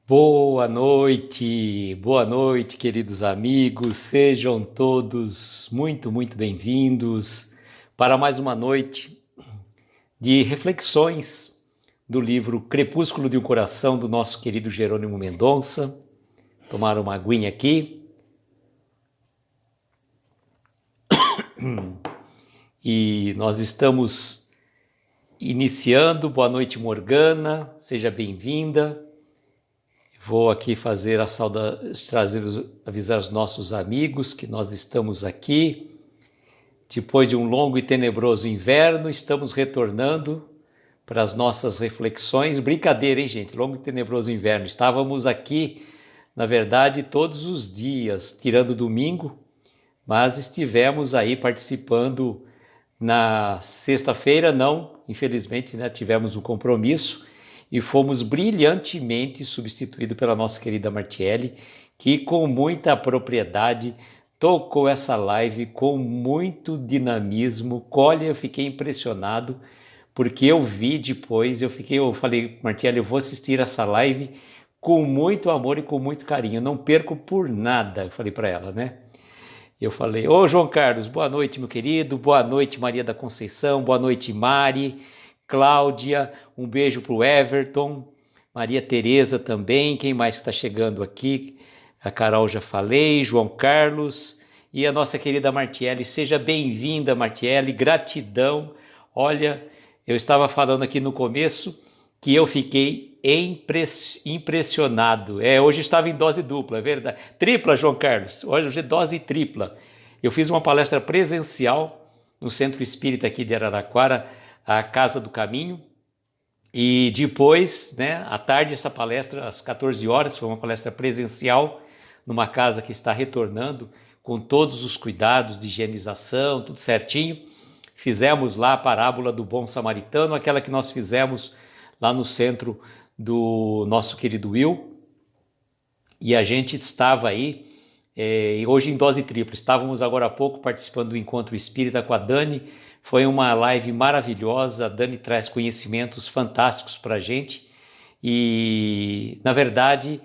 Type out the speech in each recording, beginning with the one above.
Boa noite, queridos amigos, sejam todos muito bem-vindos para mais uma noite de reflexões do livro Crepúsculo de um Coração, do nosso querido Jerônimo Mendonça. Tomar uma aguinha aqui. E nós estamos iniciando. Boa noite, Morgana, seja bem-vinda. Vou aqui fazer a avisar os nossos amigos que nós estamos aqui. Depois de um longo e tenebroso inverno, estamos retornando para as nossas reflexões. Brincadeira, hein, gente? Longo e tenebroso inverno. Estávamos aqui, na verdade, todos os dias, tirando domingo, mas estivemos aí participando na sexta-feira, não, infelizmente, né, tivemos um compromisso. E fomos brilhantemente substituídos pela nossa querida Martiele, que com muita propriedade tocou essa live com muito dinamismo. Olha, eu fiquei impressionado, porque eu vi depois, eu falei, Martiele, eu vou assistir essa live com muito amor e com muito carinho, não perco por nada, eu falei para ela, né? Eu falei, ô João Carlos, boa noite, meu querido, boa noite, Maria da Conceição, boa noite, Mari, Cláudia, um beijo para o Everton, Maria Tereza também, quem mais está chegando aqui? A Carol já falei, João Carlos e a nossa querida Martiele. Seja bem-vinda, Martiele, gratidão. Olha, eu estava falando aqui no começo que eu fiquei impressionado. Hoje estava em dose dupla, é verdade. Tripla, João Carlos, hoje é dose tripla. Eu fiz uma palestra presencial no Centro Espírita aqui de Araraquara, a Casa do Caminho, e depois, né, à tarde, essa palestra, às 14 horas, foi uma palestra presencial, numa casa que está retornando, com todos os cuidados de higienização, tudo certinho. Fizemos lá a parábola do bom samaritano, aquela que nós fizemos lá no centro do nosso querido Will, e a gente estava aí, hoje em dose tripla. Estávamos agora há pouco participando do Encontro Espírita com a Dani. Foi uma live maravilhosa, a Dani traz conhecimentos fantásticos para a gente e, na verdade,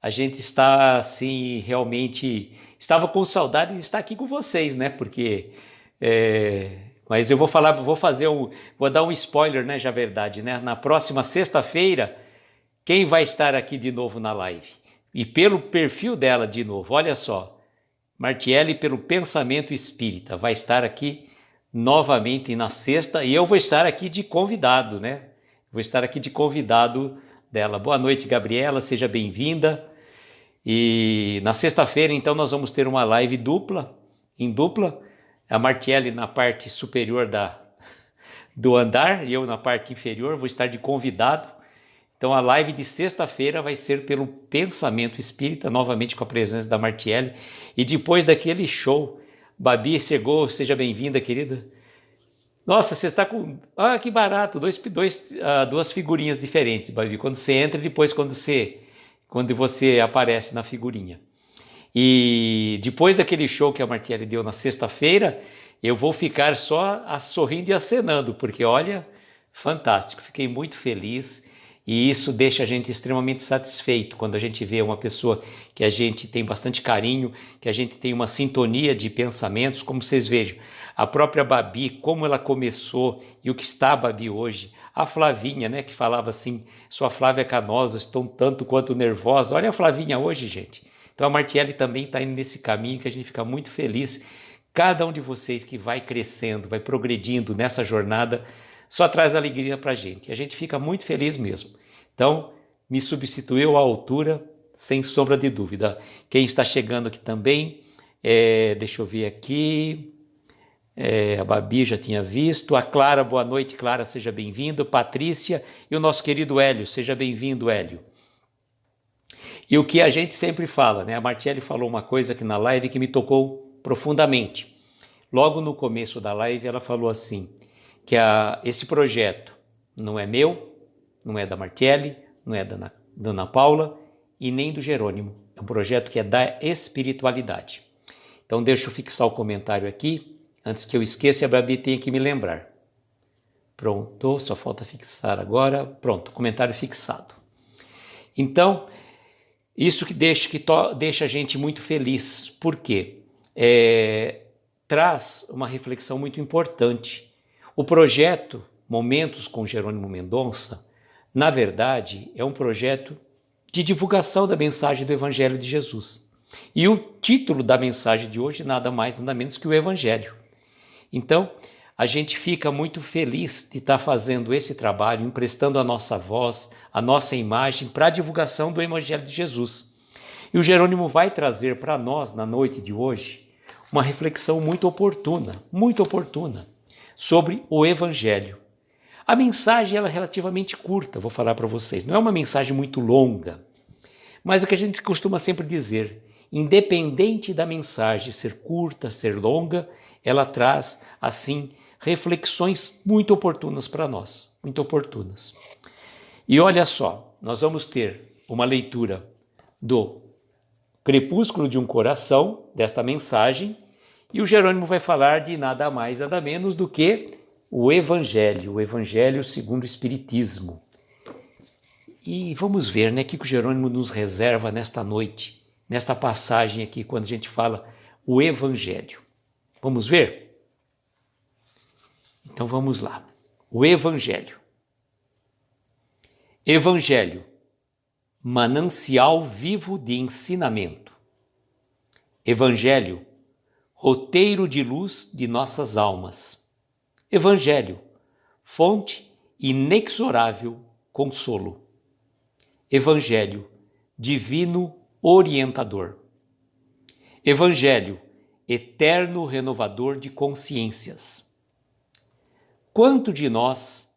a gente está, assim, realmente, estava com saudade de estar aqui com vocês, né, porque, mas eu vou dar um spoiler, né, já verdade, né, na próxima sexta-feira, quem vai estar aqui de novo na live? E pelo perfil dela de novo, olha só, Martiele, pelo Pensamento Espírita, vai estar aqui novamente na sexta, e eu vou estar aqui de convidado, né? Vou estar aqui de convidado dela. Boa noite, Gabriela, seja bem-vinda. E na sexta-feira, então, nós vamos ter uma live em dupla, a Martiele na parte superior do andar e eu na parte inferior, vou estar de convidado. Então a live de sexta-feira vai ser pelo Pensamento Espírita, novamente com a presença da Martiele, e depois daquele show, Babi chegou, seja bem-vinda, querida. Nossa, você está com... Ah, que barato, duas figurinhas diferentes, Babi, quando você entra e depois quando você aparece na figurinha. E depois daquele show que a Martiele deu na sexta-feira, eu vou ficar só sorrindo e acenando, porque olha, fantástico, fiquei muito feliz. E isso deixa a gente extremamente satisfeito quando a gente vê uma pessoa que a gente tem bastante carinho, que a gente tem uma sintonia de pensamentos, como vocês vejam. A própria Babi, como ela começou e o que está a Babi hoje. A Flavinha, né, que falava assim, sua Flávia Canosa, estou tanto quanto nervosa. Olha a Flavinha hoje, gente. Então a Martiele também está indo nesse caminho que a gente fica muito feliz. Cada um de vocês que vai crescendo, vai progredindo nessa jornada, só traz alegria para a gente. A gente fica muito feliz mesmo. Então, me substituiu à altura, sem sombra de dúvida. Quem está chegando aqui também, deixa eu ver aqui, a Babi já tinha visto, a Clara, boa noite, Clara, seja bem-vinda, Patrícia e o nosso querido Hélio, seja bem-vindo, Hélio. E o que a gente sempre fala, né? A Martiele falou uma coisa aqui na live que me tocou profundamente. Logo no começo da live ela falou assim, que esse projeto não é meu, não é da Martiele, não é da Ana Paula e nem do Jerônimo. É um projeto que é da espiritualidade. Então deixa eu fixar o comentário aqui, antes que eu esqueça e a Babi tenha que me lembrar. Pronto, só falta fixar agora. Pronto, comentário fixado. Então, Isso que deixa a gente muito feliz. Por quê? Traz uma reflexão muito importante. O projeto Momentos com Jerônimo Mendonça, na verdade, é um projeto de divulgação da mensagem do Evangelho de Jesus. E o título da mensagem de hoje nada mais, nada menos que o Evangelho. Então, a gente fica muito feliz de estar fazendo esse trabalho, emprestando a nossa voz, a nossa imagem para a divulgação do Evangelho de Jesus. E o Jerônimo vai trazer para nós, na noite de hoje, uma reflexão muito oportuna, sobre o Evangelho. A mensagem ela é relativamente curta, vou falar para vocês. Não é uma mensagem muito longa, mas é o que a gente costuma sempre dizer. Independente da mensagem ser curta, ser longa, ela traz, assim, reflexões muito oportunas para nós. Muito oportunas. E olha só, nós vamos ter uma leitura do Crepúsculo de um Coração, desta mensagem, e o Jerônimo vai falar de nada mais, nada menos do que o Evangelho segundo o Espiritismo. E vamos ver, né, o que o Jerônimo nos reserva nesta noite, nesta passagem aqui, quando a gente fala o Evangelho. Vamos ver? Então vamos lá. O Evangelho. Evangelho, manancial vivo de ensinamento. Evangelho, roteiro de luz de nossas almas. Evangelho, fonte inexorável consolo. Evangelho, divino orientador. Evangelho, eterno renovador de consciências. Quanto de nós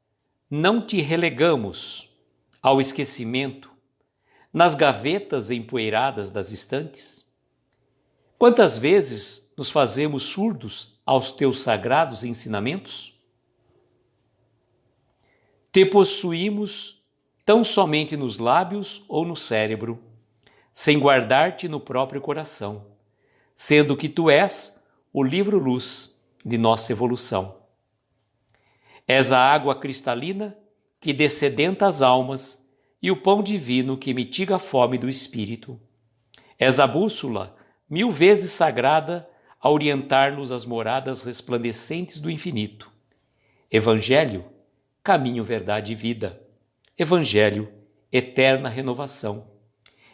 não te relegamos ao esquecimento nas gavetas empoeiradas das estantes? Quantas vezes nos fazemos surdos aos teus sagrados ensinamentos? Te possuímos tão somente nos lábios ou no cérebro, sem guardar-te no próprio coração, sendo que tu és o livro-luz de nossa evolução. És a água cristalina que dessedenta as almas e o pão divino que mitiga a fome do espírito. És a bússola 1000 vezes sagrada a orientar-nos às moradas resplandecentes do infinito. Evangelho, caminho, verdade e vida. Evangelho, eterna renovação.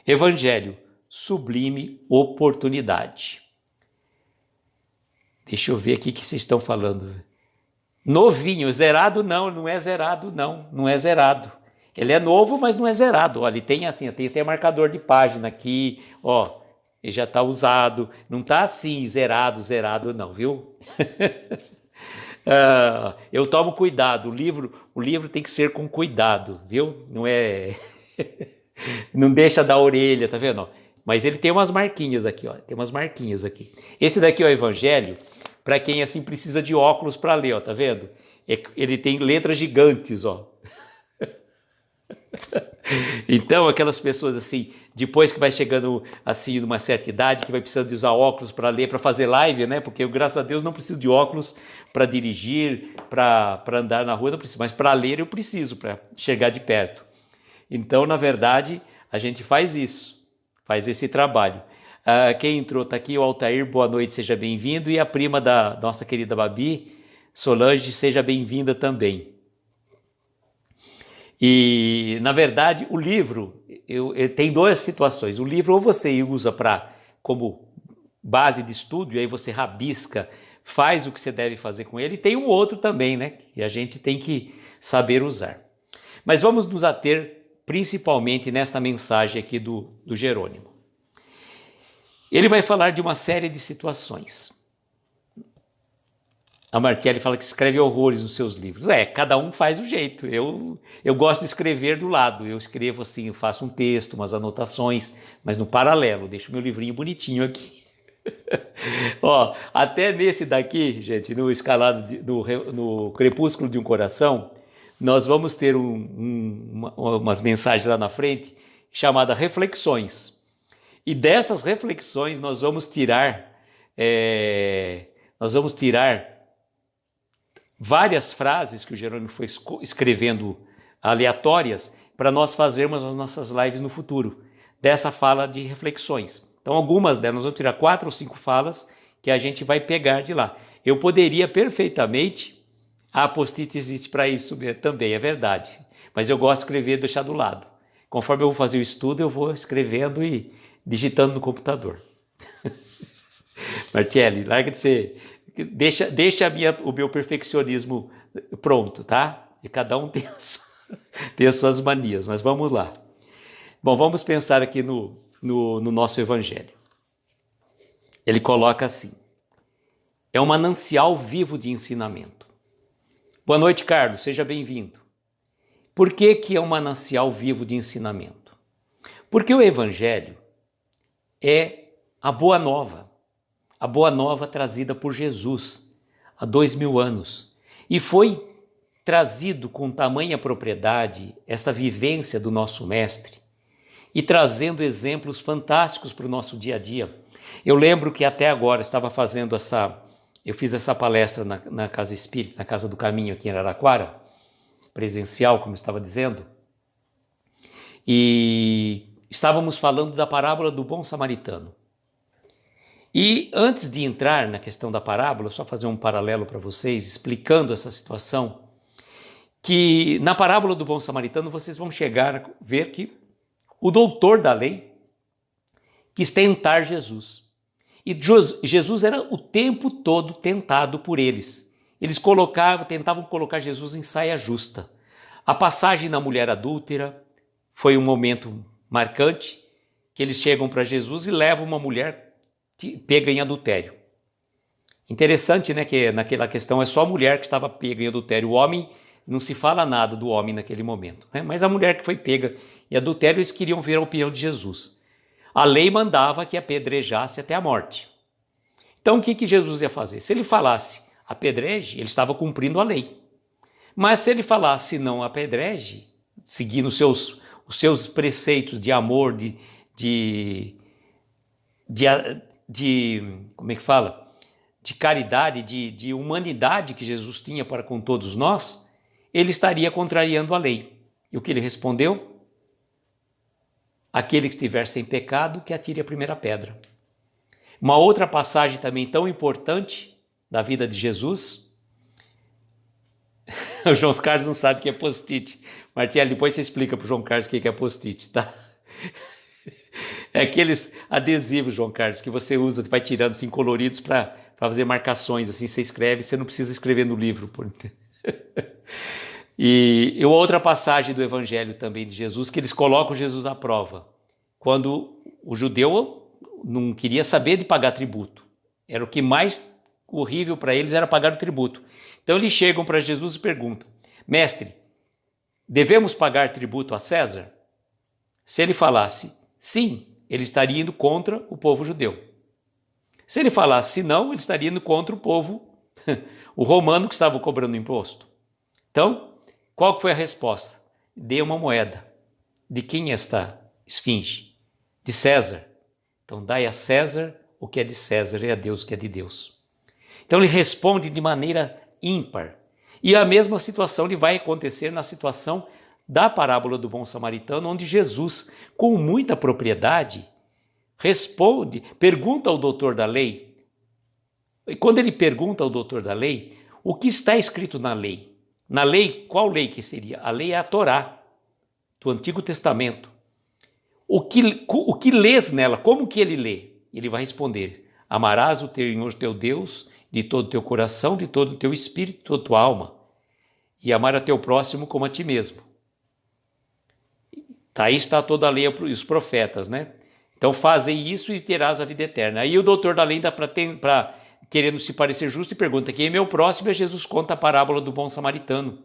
Evangelho, sublime oportunidade. Deixa eu ver aqui o que vocês estão falando. Novinho, zerado não é zerado não é zerado. Ele é novo, mas não é zerado. Olha, ele tem assim, tem até marcador de página aqui, ó. Ele já está usado, não está assim, zerado não, viu? Eu tomo cuidado, o livro tem que ser com cuidado, viu? Não é... não deixa da orelha, tá vendo? Mas ele tem umas marquinhas aqui, ó. Tem umas marquinhas aqui. Esse daqui é o Evangelho, para quem assim precisa de óculos para ler, ó, tá vendo? Ele tem letras gigantes, ó. Então, aquelas pessoas assim, depois que vai chegando assim numa certa idade, que vai precisando de usar óculos para ler, para fazer live, né? Porque eu, graças a Deus, não preciso de óculos para dirigir, para andar na rua, não preciso, mas para ler eu preciso, para chegar de perto. Então, na verdade, a gente faz isso, faz esse trabalho. Quem entrou está aqui, o Altair, boa noite, seja bem-vindo, e a prima da nossa querida Babi, Solange, seja bem-vinda também. E, na verdade, o livro tem duas situações. O livro ou você usa como base de estudo, e aí você rabisca, faz o que você deve fazer com ele, e tem um outro também, né? Que a gente tem que saber usar. Mas vamos nos ater principalmente nesta mensagem aqui do Jerônimo. Ele vai falar de uma série de situações. A Markelly fala que escreve horrores nos seus livros. Cada um faz um jeito. Eu gosto de escrever do lado. Eu escrevo assim, eu faço um texto, umas anotações, mas no paralelo. Deixo meu livrinho bonitinho aqui. Ó, até nesse daqui, gente, no escalado, no Crepúsculo de um Coração, nós vamos ter umas mensagens lá na frente, chamada Reflexões. E dessas reflexões nós vamos tirar várias frases que o Jerônimo foi escrevendo aleatórias para nós fazermos as nossas lives no futuro. dessa fala de reflexões. Então, algumas delas, nós vamos tirar 4 ou 5 falas que a gente vai pegar de lá. Eu poderia perfeitamente, a apostite existe para isso também, é verdade, mas eu gosto de escrever e deixar do lado. Conforme eu vou fazer o estudo, eu vou escrevendo e digitando no computador. Martielli, larga de ser... Deixa o meu perfeccionismo pronto, tá? E cada um tem as suas manias, mas vamos lá. Bom, vamos pensar aqui no nosso evangelho. Ele coloca assim: é um manancial vivo de ensinamento. Boa noite, Carlos, seja bem-vindo. Por que é um manancial vivo de ensinamento? Porque o evangelho é a boa nova trazida por Jesus há 2000 anos. E foi trazido com tamanha propriedade essa vivência do nosso mestre e trazendo exemplos fantásticos para o nosso dia a dia. Eu lembro que até agora eu fiz essa palestra na Casa Espírita, na Casa do Caminho aqui em Araraquara, presencial, como eu estava dizendo, e estávamos falando da parábola do bom samaritano. E antes de entrar na questão da parábola, só fazer um paralelo para vocês, explicando essa situação, que na parábola do bom samaritano vocês vão chegar a ver que o doutor da lei quis tentar Jesus. E Jesus era o tempo todo tentado por eles. Eles tentavam colocar Jesus em saia justa. A passagem da mulher adúltera foi um momento marcante, que eles chegam para Jesus e levam uma mulher pega em adultério. Interessante, né, que naquela questão é só a mulher que estava pega em adultério. O homem, não se fala nada do homem naquele momento, né? Mas a mulher que foi pega em adultério, eles queriam ver a opinião de Jesus. A lei mandava que apedrejasse até a morte. Então o que Jesus ia fazer? Se ele falasse apedreje, ele estava cumprindo a lei. Mas se ele falasse não apedreje, seguindo os seus preceitos de amor, como é que fala? De caridade, de humanidade que Jesus tinha para com todos nós, ele estaria contrariando a lei. E o que ele respondeu? Aquele que estiver sem pecado, que atire a primeira pedra. Uma outra passagem também tão importante da vida de Jesus. O João Carlos não sabe o que é post-it. Martielli, depois você explica para o João Carlos o que é post-it, tá? É aqueles adesivos, João Carlos, que você usa, vai tirando assim coloridos para fazer marcações, assim você escreve, você não precisa escrever no livro. E outra passagem do Evangelho também de Jesus, que eles colocam Jesus à prova. Quando o judeu não queria saber de pagar tributo. Era o que mais horrível para eles, era pagar o tributo. Então eles chegam para Jesus e perguntam: mestre, devemos pagar tributo a César? Se ele falasse sim, ele estaria indo contra o povo judeu. Se ele falasse não, ele estaria indo contra o povo, o romano que estava cobrando imposto. Então, qual que foi a resposta? Dê uma moeda. De quem é esta esfinge? De César. Então, dai a César o que é de César e a Deus o que é de Deus. Então, ele responde de maneira ímpar. E a mesma situação ele vai acontecer na situação da parábola do bom samaritano, onde Jesus, com muita propriedade, responde, pergunta ao doutor da lei. E quando ele pergunta ao doutor da lei, o que está escrito na lei? Na lei, qual lei que seria? A lei é a Torá, do Antigo Testamento. O que lês nela? Como que ele lê? Ele vai responder: amarás o Senhor teu Deus de todo o teu coração, de todo o teu espírito, de toda a tua alma, e amar a teu próximo como a ti mesmo. Aí está toda a lei e os profetas, né? Então fazem isso e terás a vida eterna. Aí o doutor da lei, querendo se parecer justo, e pergunta: quem é meu próximo? E Jesus conta a parábola do bom samaritano.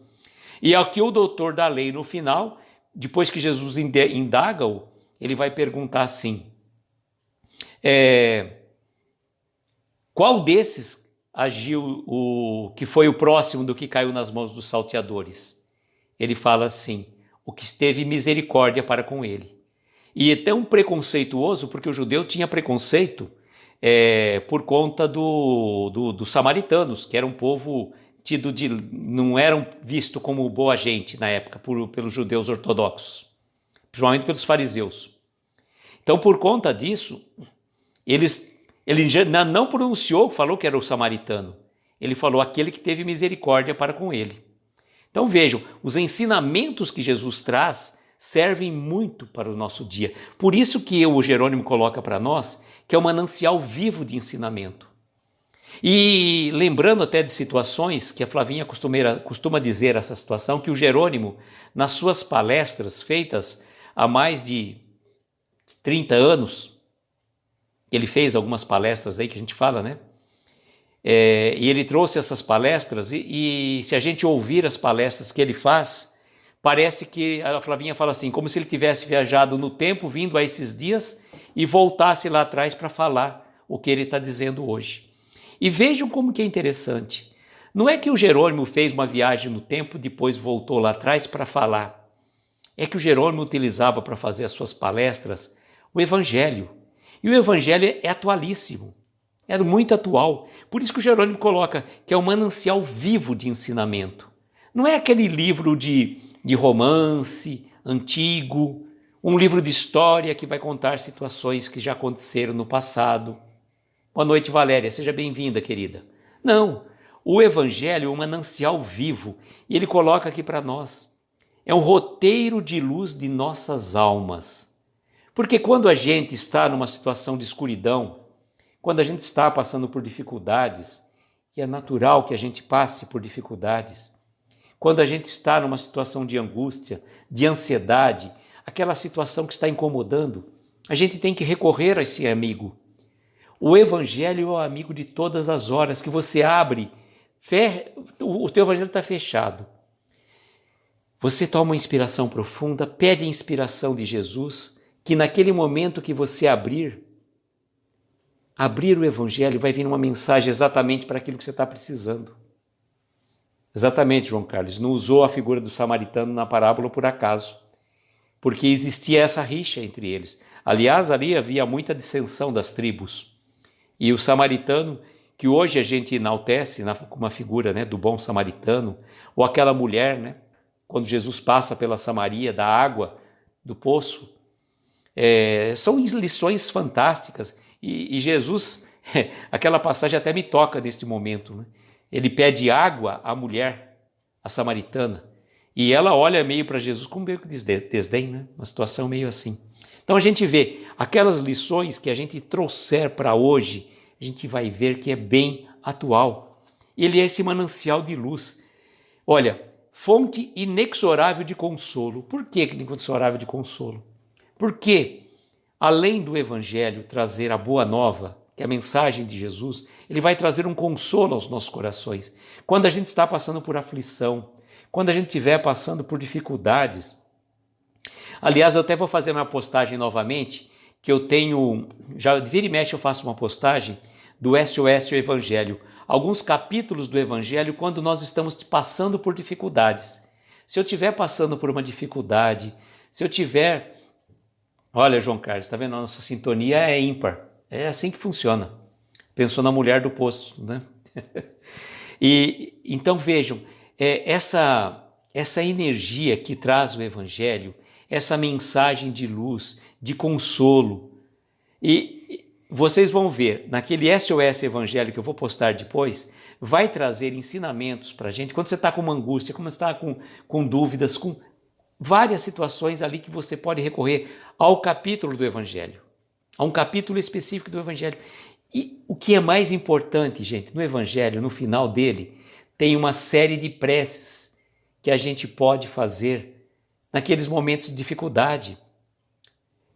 E aqui o doutor da lei, no final, depois que Jesus indaga-o, ele vai perguntar assim: qual desses agiu que foi o próximo do que caiu nas mãos dos salteadores? Ele fala assim: o que teve misericórdia para com ele. E é tão preconceituoso, porque o judeu tinha preconceito por conta dos samaritanos, que era um povo não eram visto como boa gente na época, pelos judeus ortodoxos, principalmente pelos fariseus. Então, por conta disso, ele não pronunciou, falou que era o samaritano. Ele falou aquele que teve misericórdia para com ele. Então vejam, os ensinamentos que Jesus traz servem muito para o nosso dia. Por isso que o Jerônimo coloca para nós que é um manancial vivo de ensinamento. E lembrando até de situações que a Flavinha costuma dizer essa situação, que o Jerônimo, nas suas palestras feitas há mais de 30 anos, ele fez algumas palestras aí que a gente fala, né? E ele trouxe essas palestras e se a gente ouvir as palestras que ele faz, parece que a Flavinha fala assim, como se ele tivesse viajado no tempo, vindo a esses dias e voltasse lá atrás para falar o que ele está dizendo hoje. E vejam como que é interessante. Não é que o Jerônimo fez uma viagem no tempo, depois voltou lá atrás para falar. É que o Jerônimo utilizava para fazer as suas palestras o Evangelho. E o Evangelho é atualíssimo. É muito atual. Por isso que o Jerônimo coloca que é um manancial vivo de ensinamento. Não é aquele livro de romance antigo, um livro de história que vai contar situações que já aconteceram no passado. Boa noite, Valéria. Seja bem-vinda, querida. Não, o Evangelho é um manancial vivo e ele coloca aqui para nós. É um roteiro de luz de nossas almas. Porque quando a gente está numa situação de escuridão, quando a gente está passando por dificuldades, e é natural que a gente passe por dificuldades, quando a gente está numa situação de angústia, de ansiedade, aquela situação que está incomodando, a gente tem que recorrer a esse amigo. O Evangelho é o amigo de todas as horas que você abre, o teu Evangelho está fechado. Você toma uma inspiração profunda, pede a inspiração de Jesus, que naquele momento que você abrir o Evangelho, vai vir uma mensagem exatamente para aquilo que você está precisando. Exatamente, João Carlos. Não usou a figura do samaritano na parábola por acaso, porque existia essa rixa entre eles. Aliás, ali havia muita dissensão das tribos. E o samaritano, que hoje a gente enaltece como uma figura, né, do bom samaritano, ou aquela mulher, né, quando Jesus passa pela Samaria, da água do poço, são lições fantásticas. E Jesus, aquela passagem até me toca neste momento, né? Ele pede água à mulher, a samaritana, e ela olha meio para Jesus com meio que desdém, né? Uma situação meio assim. Então a gente vê aquelas lições que a gente trouxer para hoje, a gente vai ver que é bem atual. Ele é esse manancial de luz. Olha, fonte inexorável de consolo. Por que inexorável de consolo? Porque, além do Evangelho trazer a boa nova, que é a mensagem de Jesus, ele vai trazer um consolo aos nossos corações. Quando a gente está passando por aflição, quando a gente estiver passando por dificuldades. Aliás, eu até vou fazer uma postagem novamente, que eu tenho, já vira e mexe eu faço uma postagem do SOS o Evangelho. Alguns capítulos do Evangelho quando nós estamos passando por dificuldades. Se eu estiver passando por uma dificuldade, se eu tiver... Olha, João Carlos, está vendo? A nossa sintonia é ímpar. É assim que funciona. Pensou na mulher do poço, né? E então vejam, essa energia que traz o Evangelho, essa mensagem de luz, de consolo. E vocês vão ver, naquele SOS Evangelho que eu vou postar depois, vai trazer ensinamentos para a gente. Quando você está com uma angústia, quando você está com dúvidas, com várias situações ali que você pode recorrer ao capítulo do Evangelho, a um capítulo específico do Evangelho. E o que é mais importante, gente, no Evangelho, no final dele, tem uma série de preces que a gente pode fazer naqueles momentos de dificuldade.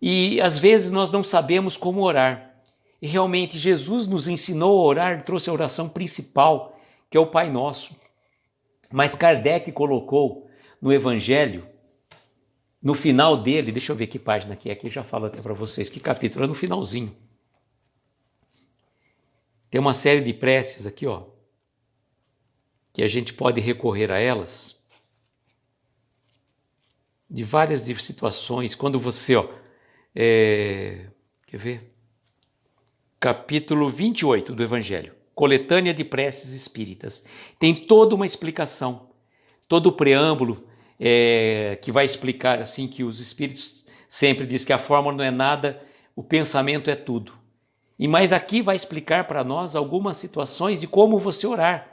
E às vezes nós não sabemos como orar. E realmente Jesus nos ensinou a orar, trouxe a oração principal, que é o Pai Nosso. Mas Kardec colocou no Evangelho, no final dele, deixa eu ver que página que é, aqui já falo até para vocês, que capítulo, é no finalzinho. Tem uma série de preces aqui, ó, que a gente pode recorrer a elas, de várias situações, quando você, ó, quer ver? Capítulo 28 do Evangelho, Coletânea de Preces Espíritas. Tem toda uma explicação, todo o preâmbulo que vai explicar assim que os Espíritos sempre dizem que a fórmula não é nada o pensamento é tudo. E mais aqui vai explicar para nós algumas situações de como você orar.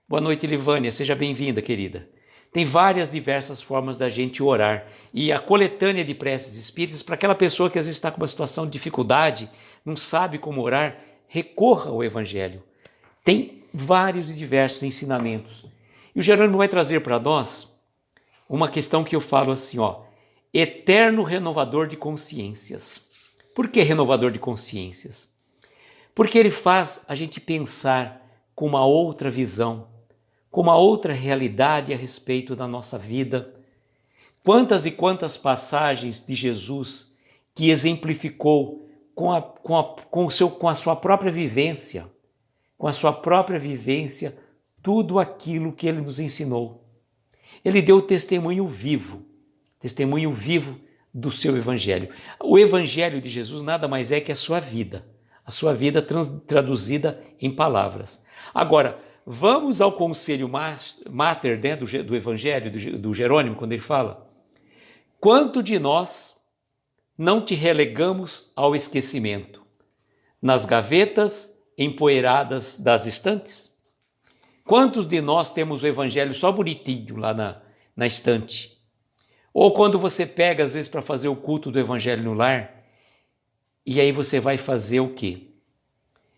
Boa noite, Livânia, seja bem-vinda, querida. Tem várias diversas formas da gente orar. E a coletânea de preces espíritas, para aquela pessoa que às vezes está com uma situação de dificuldade, não sabe como orar, recorra ao Evangelho. Tem vários e diversos ensinamentos. E o Jerônimo vai trazer para nós uma questão que eu falo assim, eterno renovador de consciências. Por que renovador de consciências? Porque ele faz a gente pensar com uma outra visão, com uma outra realidade a respeito da nossa vida. Quantas e quantas passagens de Jesus que exemplificou com a sua própria vivência, tudo aquilo que ele nos ensinou. Ele deu testemunho vivo do seu Evangelho. O Evangelho de Jesus nada mais é que a sua vida traduzida em palavras. Agora, vamos ao conselho mater, né, do Evangelho do Jerônimo, quando ele fala: quanto de nós não te relegamos ao esquecimento, nas gavetas empoeiradas das estantes? Quantos de nós temos o Evangelho só bonitinho lá na estante? Ou quando você pega, às vezes, para fazer o culto do Evangelho no lar, e aí você vai fazer o quê?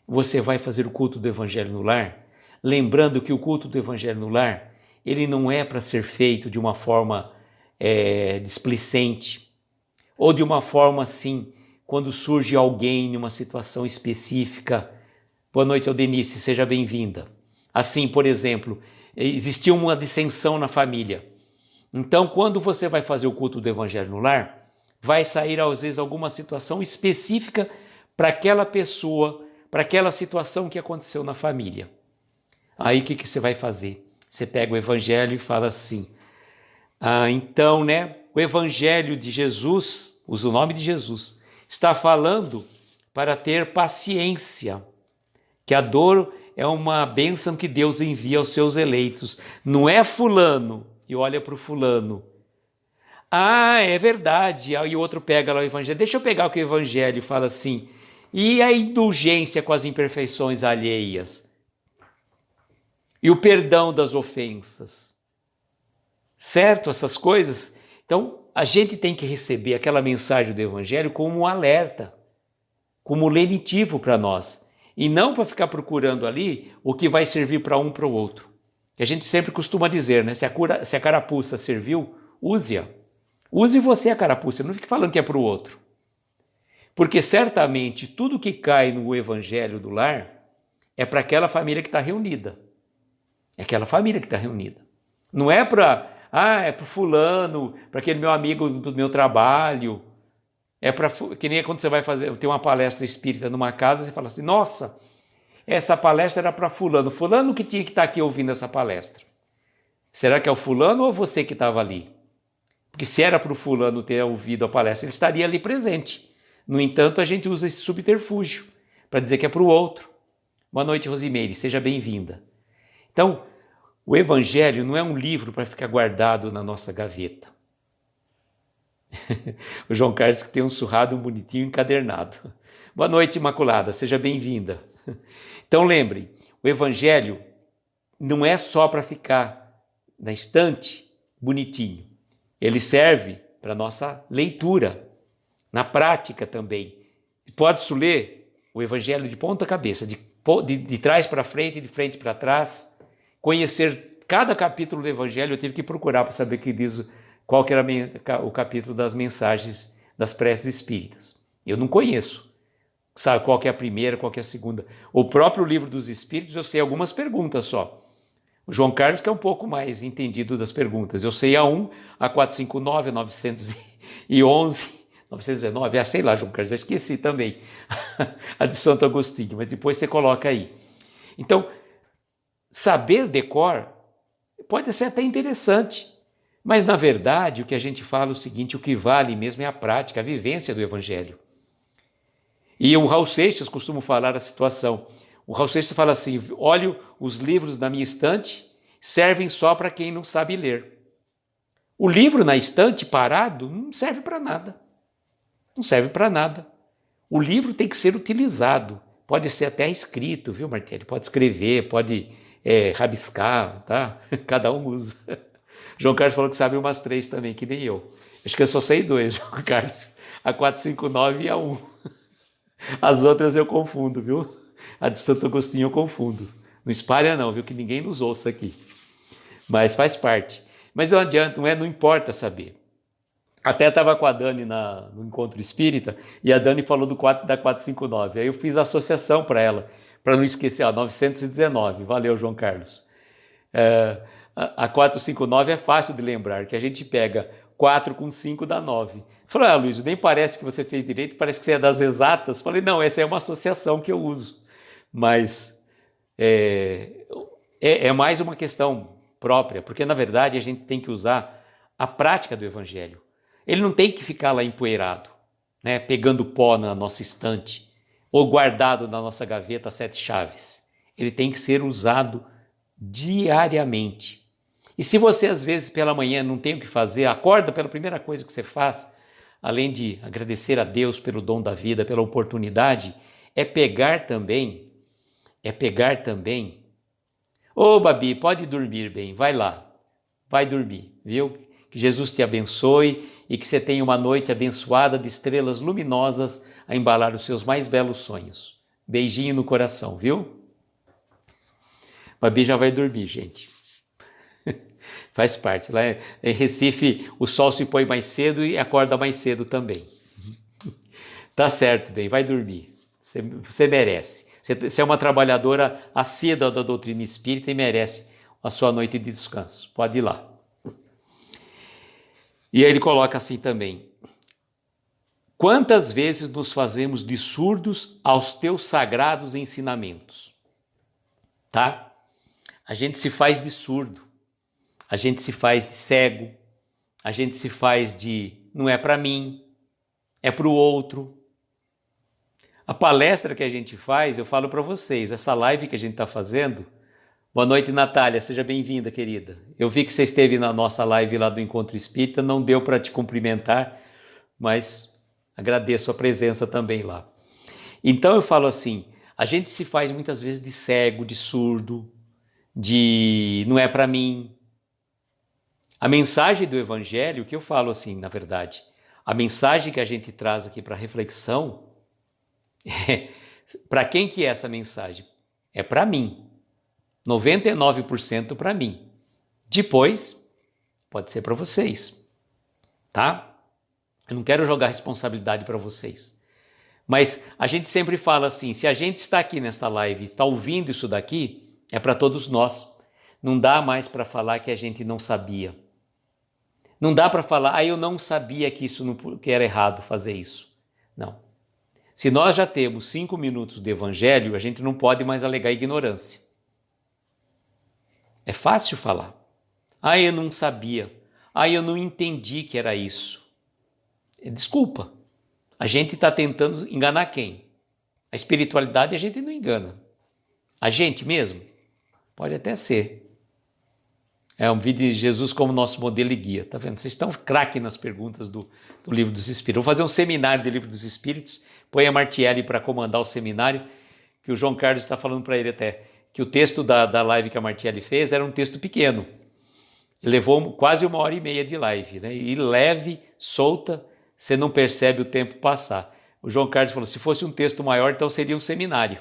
Você vai fazer o culto do Evangelho no lar, lembrando que o culto do Evangelho no lar, ele não é para ser feito de uma forma displicente, ou de uma forma assim, quando surge alguém numa situação específica. Boa noite, Aldenice, seja bem-vinda. Assim, por exemplo, existia uma dissensão na família. Então, quando você vai fazer o culto do Evangelho no lar, vai sair, às vezes, alguma situação específica para aquela pessoa, para aquela situação que aconteceu na família. Aí, o que você vai fazer? Você pega o Evangelho e fala assim: então, né, o Evangelho de Jesus, usa o nome de Jesus, está falando para ter paciência, que a dor é uma bênção que Deus envia aos seus eleitos. Não é fulano, e olha para o fulano. É verdade. Aí o outro pega lá o Evangelho. Deixa eu pegar o que o Evangelho fala assim. E a indulgência com as imperfeições alheias? E o perdão das ofensas? Certo? Essas coisas. Então, a gente tem que receber aquela mensagem do Evangelho como um alerta, como lenitivo para nós. E não para ficar procurando ali o que vai servir para um para o outro. Que a gente sempre costuma dizer, né? Se a carapuça serviu, use-a. Use você a carapuça, não fique falando que é para o outro. Porque certamente tudo que cai no Evangelho do lar é para aquela família que está reunida. É aquela família que está reunida. Não é para, é para fulano, para aquele meu amigo do meu trabalho. É para, que nem quando você vai ter uma palestra espírita numa casa, você fala assim: nossa, essa palestra era para fulano. Fulano que tinha que estar aqui ouvindo essa palestra. Será que é o fulano ou você que estava ali? Porque se era para o fulano ter ouvido a palestra, ele estaria ali presente. No entanto, a gente usa esse subterfúgio para dizer que é para o outro. Boa noite, Rosimeire, seja bem-vinda. Então, o Evangelho não é um livro para ficar guardado na nossa gaveta. O João Carlos que tem um surrado bonitinho encadernado. Boa noite, Imaculada, seja bem-vinda. Então lembrem, o Evangelho não é só para ficar na estante bonitinho. Ele serve para nossa leitura, na prática também. Pode-se ler o Evangelho de ponta cabeça, de trás para frente e de frente para trás. Conhecer cada capítulo do Evangelho, eu tive que procurar para saber que diz qual que era o capítulo das mensagens das preces espíritas. Eu não conheço. Sabe qual que é a primeira, qual que é a segunda. O próprio Livro dos Espíritos, eu sei algumas perguntas só. O João Carlos que é um pouco mais entendido das perguntas. Eu sei a 1, a 459, a 911, 919, sei lá, João Carlos, eu esqueci também. A de Santo Agostinho, mas depois você coloca aí. Então, saber decor pode ser até interessante, mas na verdade o que a gente fala é o seguinte: o que vale mesmo é a prática, a vivência do Evangelho. E o Raul Seixas costuma falar a situação. O Raul Seixas fala assim: olho os livros na minha estante, servem só para quem não sabe ler. O livro na estante parado não serve para nada. Não serve para nada. O livro tem que ser utilizado. Pode ser até escrito, viu, Martelli? Pode escrever, pode rabiscar, tá? Cada um usa. João Carlos falou que sabe umas 3 também, que nem eu. Acho que eu só sei 2, João Carlos. A 459 e a 1. As outras eu confundo, viu? A de Santo Agostinho eu confundo. Não espalha não, viu? Que ninguém nos ouça aqui. Mas faz parte. Mas não adianta, não importa saber. Até estava com a Dani no Encontro Espírita, e a Dani falou da 459. Aí eu fiz a associação para ela, para não esquecer, 919. Valeu, João Carlos. A 459 é fácil de lembrar, que a gente pega 4 com 5 dá 9. Falei, Luiz, nem parece que você fez direito, parece que você é das exatas. Falei, não, essa é uma associação que eu uso. Mas é mais uma questão própria, porque na verdade a gente tem que usar a prática do Evangelho. Ele não tem que ficar lá empoeirado, né, pegando pó na nossa estante, ou guardado na nossa gaveta 7 chaves. Ele tem que ser usado diariamente. E se você às vezes pela manhã não tem o que fazer, acorda pela primeira coisa que você faz, além de agradecer a Deus pelo dom da vida, pela oportunidade, é pegar também. Ô, Babi, pode dormir bem, vai lá, vai dormir, viu? Que Jesus te abençoe e que você tenha uma noite abençoada de estrelas luminosas a embalar os seus mais belos sonhos. Beijinho no coração, viu? Babi já vai dormir, gente. Faz parte. Lá em Recife o sol se põe mais cedo e acorda mais cedo também. Tá certo, bem, vai dormir. Você merece. Você é uma trabalhadora assídua da doutrina espírita e merece a sua noite de descanso. Pode ir lá. E aí ele coloca assim também. Quantas vezes nos fazemos de surdos aos teus sagrados ensinamentos? Tá? A gente se faz de surdo. A gente se faz de cego. A gente se faz de não é para mim, é para o outro. A palestra que a gente faz, eu falo para vocês, essa live que a gente está fazendo. Boa noite, Natália, seja bem-vinda, querida. Eu vi que você esteve na nossa live lá do Encontro Espírita, não deu para te cumprimentar, mas agradeço a presença também lá. Então eu falo assim, a gente se faz muitas vezes de cego, de surdo, de não é para mim. A mensagem do Evangelho, que eu falo assim, na verdade, a mensagem que a gente traz aqui para reflexão, para quem que é essa mensagem? É para mim. 99% para mim. Depois, pode ser para vocês. Tá? Eu não quero jogar responsabilidade para vocês. Mas a gente sempre fala assim, se a gente está aqui nessa live, está ouvindo isso daqui, é para todos nós. Não dá mais para falar que a gente não sabia. Não dá para falar, eu não sabia que que era errado fazer isso. Não. Se nós já temos 5 minutos de evangelho, a gente não pode mais alegar ignorância. É fácil falar. Eu não sabia. Eu não entendi que era isso. Desculpa. A gente está tentando enganar quem? A espiritualidade a gente não engana. A gente mesmo? Pode até ser. É um vídeo de Jesus como nosso modelo e guia. Tá vendo? Vocês estão craque nas perguntas do Livro dos Espíritos. Vou fazer um seminário do Livro dos Espíritos. Põe a Martielli para comandar o seminário, que o João Carlos está falando para ele até, que o texto da live que a Martielli fez era um texto pequeno. Levou quase 1h30 de live, né? E leve, solta, você não percebe o tempo passar. O João Carlos falou, se fosse um texto maior, então seria um seminário.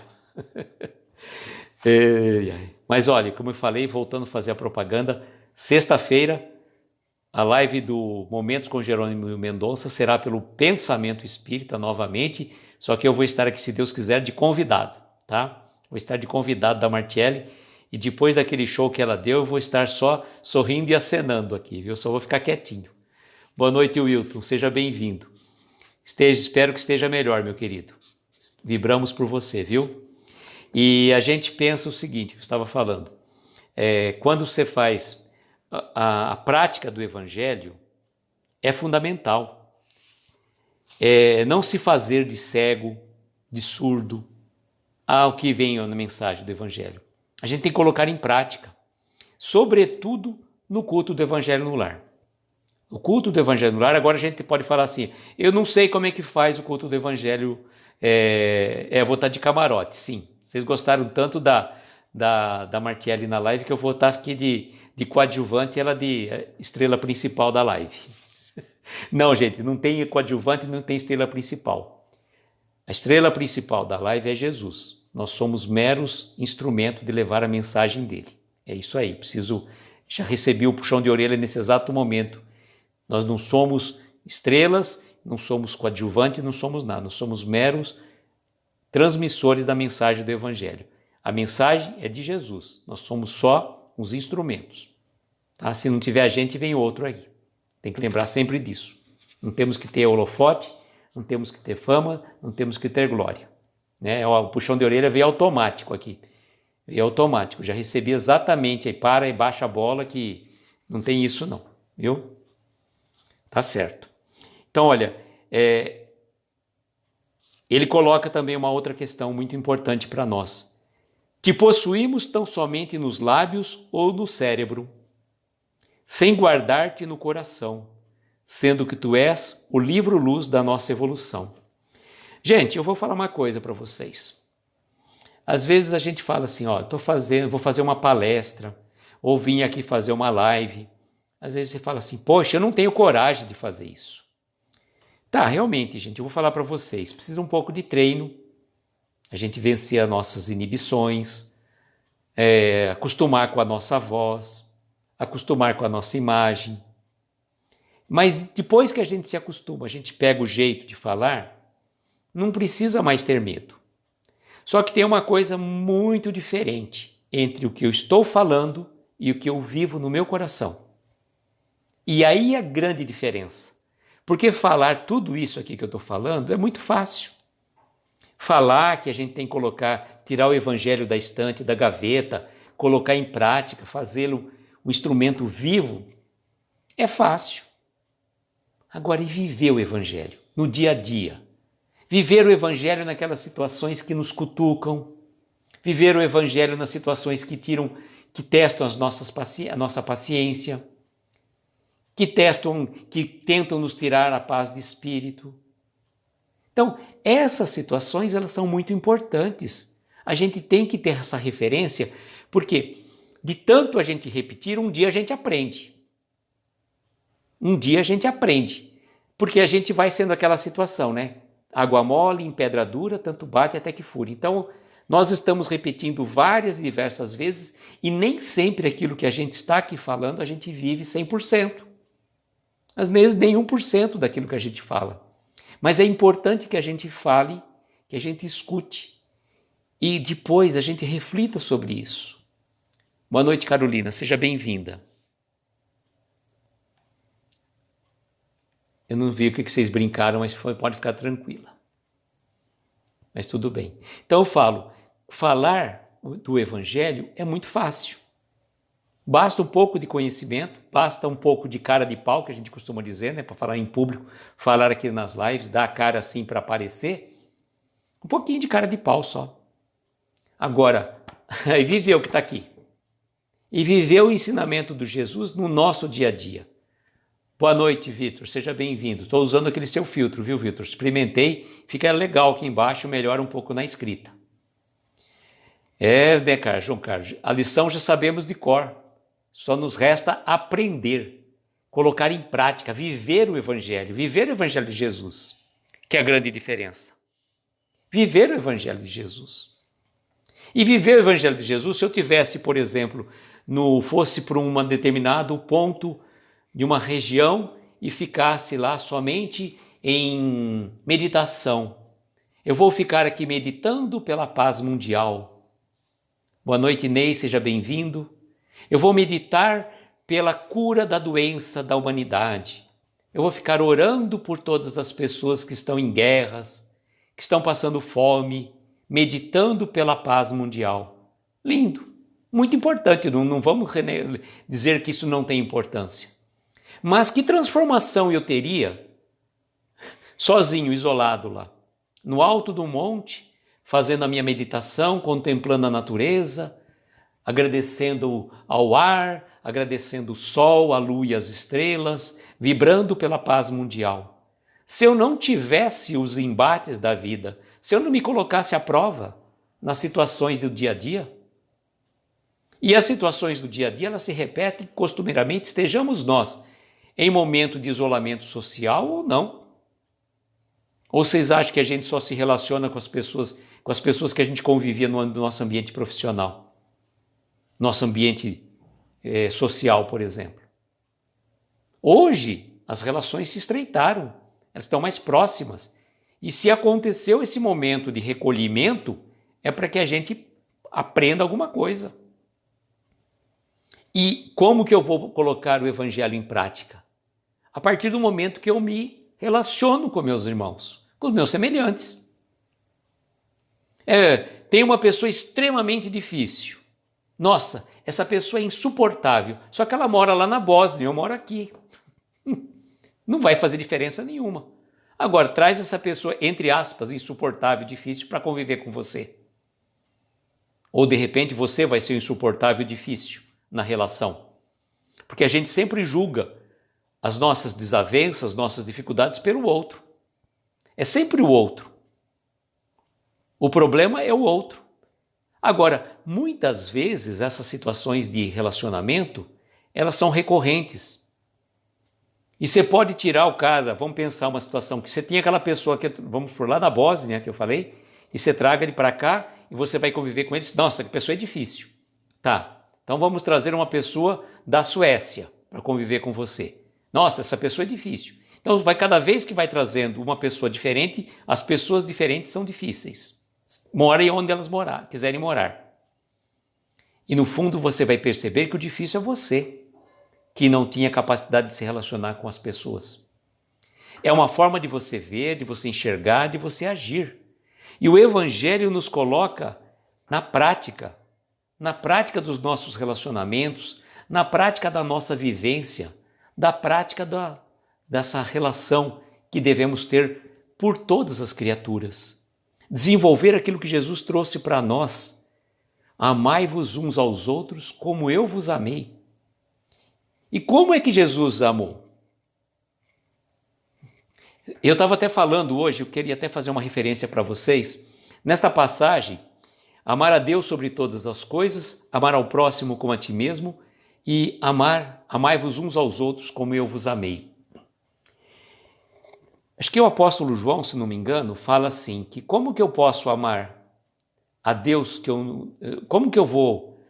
Mas olha, como eu falei, voltando a fazer a propaganda, sexta-feira, a live do Momentos com Jerônimo Mendonça será pelo Pensamento Espírita novamente, só que eu vou estar aqui, se Deus quiser, de convidado, tá? Vou estar de convidado da Martielli e depois daquele show que ela deu, eu vou estar só sorrindo e acenando aqui, viu? Eu só vou ficar quietinho. Boa noite, Wilton, seja bem-vindo. Espero que esteja melhor, meu querido. Vibramos por você, viu? E a gente pensa o seguinte, eu estava falando, quando você faz a prática do Evangelho, é fundamental. Não se fazer de cego, de surdo, ao que vem na mensagem do Evangelho. A gente tem que colocar em prática, sobretudo no culto do Evangelho no lar. O culto do Evangelho no lar, agora a gente pode falar assim, eu não sei como é que faz o culto do Evangelho vou estar de camarote, sim. Vocês gostaram tanto da Martiele na live que eu vou estar aqui de coadjuvante e ela de estrela principal da live. Não, gente, não tem coadjuvante, não tem estrela principal. A estrela principal da live é Jesus. Nós somos meros instrumentos de levar a mensagem dele. É isso aí, já recebi o puxão de orelha nesse exato momento. Nós não somos estrelas, não somos coadjuvantes, não somos nada. Nós somos meros transmissores da mensagem do Evangelho. A mensagem é de Jesus. Nós somos só os instrumentos. Tá? Se não tiver a gente, vem outro aí. Tem que lembrar sempre disso. Não temos que ter holofote, não temos que ter fama, não temos que ter glória. Né? O puxão de orelha veio automático aqui. Veio automático. Já recebi exatamente aí, para e baixa a bola, que não tem isso não. Viu? Tá certo. Então, olha, ele coloca também uma outra questão muito importante para nós. Te possuímos tão somente nos lábios ou no cérebro, sem guardar-te no coração, sendo que tu és o livro-luz da nossa evolução. Gente, eu vou falar uma coisa para vocês. Às vezes a gente fala assim, vou fazer uma palestra, ou vim aqui fazer uma live. Às vezes você fala assim, poxa, eu não tenho coragem de fazer isso. Tá, realmente, gente, eu vou falar para vocês, precisa um pouco de treino, a gente vencer as nossas inibições, acostumar com a nossa voz, acostumar com a nossa imagem. Mas depois que a gente se acostuma, a gente pega o jeito de falar, não precisa mais ter medo. Só que tem uma coisa muito diferente entre o que eu estou falando e o que eu vivo no meu coração. E aí a grande diferença. Porque falar tudo isso aqui que eu estou falando é muito fácil. Falar que a gente tem que tirar o evangelho da estante, da gaveta, colocar em prática, fazê-lo um instrumento vivo, é fácil. Agora, e viver o evangelho no dia a dia? Viver o evangelho naquelas situações que nos cutucam, viver o evangelho nas situações que testam a nossa paciência, que tentam nos tirar a paz de espírito. Então, essas situações, elas são muito importantes. A gente tem que ter essa referência, porque de tanto a gente repetir, um dia a gente aprende. Um dia a gente aprende, porque a gente vai sendo aquela situação, né? Água mole em pedra dura, tanto bate até que fure. Então, nós estamos repetindo várias e diversas vezes e nem sempre aquilo que a gente está aqui falando a gente vive 100%. Às vezes nem 1% daquilo que a gente fala. Mas é importante que a gente fale, que a gente escute e depois a gente reflita sobre isso. Boa noite, Carolina. Seja bem-vinda. Eu não vi o que vocês brincaram, mas pode ficar tranquila. Mas tudo bem. Então eu falo, falar do Evangelho é muito fácil. Basta um pouco de conhecimento, basta um pouco de cara de pau, que a gente costuma dizer, né, para falar em público, falar aqui nas lives, dar a cara assim para aparecer. Um pouquinho de cara de pau só. Agora, e viver o que está aqui. E viver o ensinamento do Jesus no nosso dia a dia. Boa noite, Vitor. Seja bem-vindo. Estou usando aquele seu filtro, viu, Vitor? Experimentei. Fica legal aqui embaixo, melhora um pouco na escrita. Né, João Carlos? A lição já sabemos de cor. Só nos resta aprender, colocar em prática, viver o Evangelho de Jesus, que é a grande diferença. Viver o Evangelho de Jesus. E viver o Evangelho de Jesus, se eu tivesse, por exemplo, fosse para um determinado ponto de uma região e ficasse lá somente em meditação. Eu vou ficar aqui meditando pela paz mundial. Boa noite, Ney, seja bem-vindo. Eu vou meditar pela cura da doença da humanidade. Eu vou ficar orando por todas as pessoas que estão em guerras, que estão passando fome, meditando pela paz mundial. Lindo, muito importante, não vamos dizer que isso não tem importância. Mas que transformação eu teria sozinho, isolado lá, no alto do monte, fazendo a minha meditação, contemplando a natureza, agradecendo ao ar, agradecendo o sol, a lua e as estrelas, vibrando pela paz mundial, se eu não tivesse os embates da vida, se eu não me colocasse à prova nas situações do dia a dia? E as situações do dia a dia, elas se repetem costumeiramente, estejamos nós em momento de isolamento social ou não. Ou vocês acham que a gente só se relaciona com as pessoas que a gente convivia no nosso ambiente profissional, nosso ambiente social, por exemplo? Hoje, as relações se estreitaram, elas estão mais próximas. E se aconteceu esse momento de recolhimento, é para que a gente aprenda alguma coisa. E como que eu vou colocar o evangelho em prática? A partir do momento que eu me relaciono com meus irmãos, com os meus semelhantes. Tem uma pessoa extremamente difícil. Nossa, essa pessoa é insuportável, só que ela mora lá na Bósnia, eu moro aqui. Não vai fazer diferença nenhuma. Agora, traz essa pessoa, entre aspas, insuportável, difícil, para conviver com você. Ou, de repente, você vai ser insuportável, difícil na relação. Porque a gente sempre julga as nossas desavenças, nossas dificuldades pelo outro. É sempre o outro. O problema é o outro. Agora, muitas vezes, essas situações de relacionamento, elas são recorrentes. E você pode tirar o cara, vamos pensar uma situação que você tinha aquela pessoa que, vamos por lá da Bósnia, que eu falei, e você traga ele para cá e você vai conviver com ele. Nossa, que pessoa é difícil. Tá, então vamos trazer uma pessoa da Suécia para conviver com você. Nossa, essa pessoa é difícil. Então, cada vez que vai trazendo uma pessoa diferente, as pessoas diferentes são difíceis. Morem onde elas quiserem morar. E no fundo você vai perceber que o difícil é você, que não tinha capacidade de se relacionar com as pessoas. É uma forma de você ver, de você enxergar, de você agir. E o Evangelho nos coloca na prática dos nossos relacionamentos, na prática da nossa vivência, da prática dessa relação que devemos ter por todas as criaturas. Desenvolver aquilo que Jesus trouxe para nós. Amai-vos uns aos outros como eu vos amei. E como é que Jesus amou? Eu estava até falando hoje, eu queria até fazer uma referência para vocês. Nesta passagem, amar a Deus sobre todas as coisas, amar ao próximo como a ti mesmo e amai-vos uns aos outros como eu vos amei. Acho que o apóstolo João, se não me engano, fala assim, que como que eu posso amar a Deus como que eu vou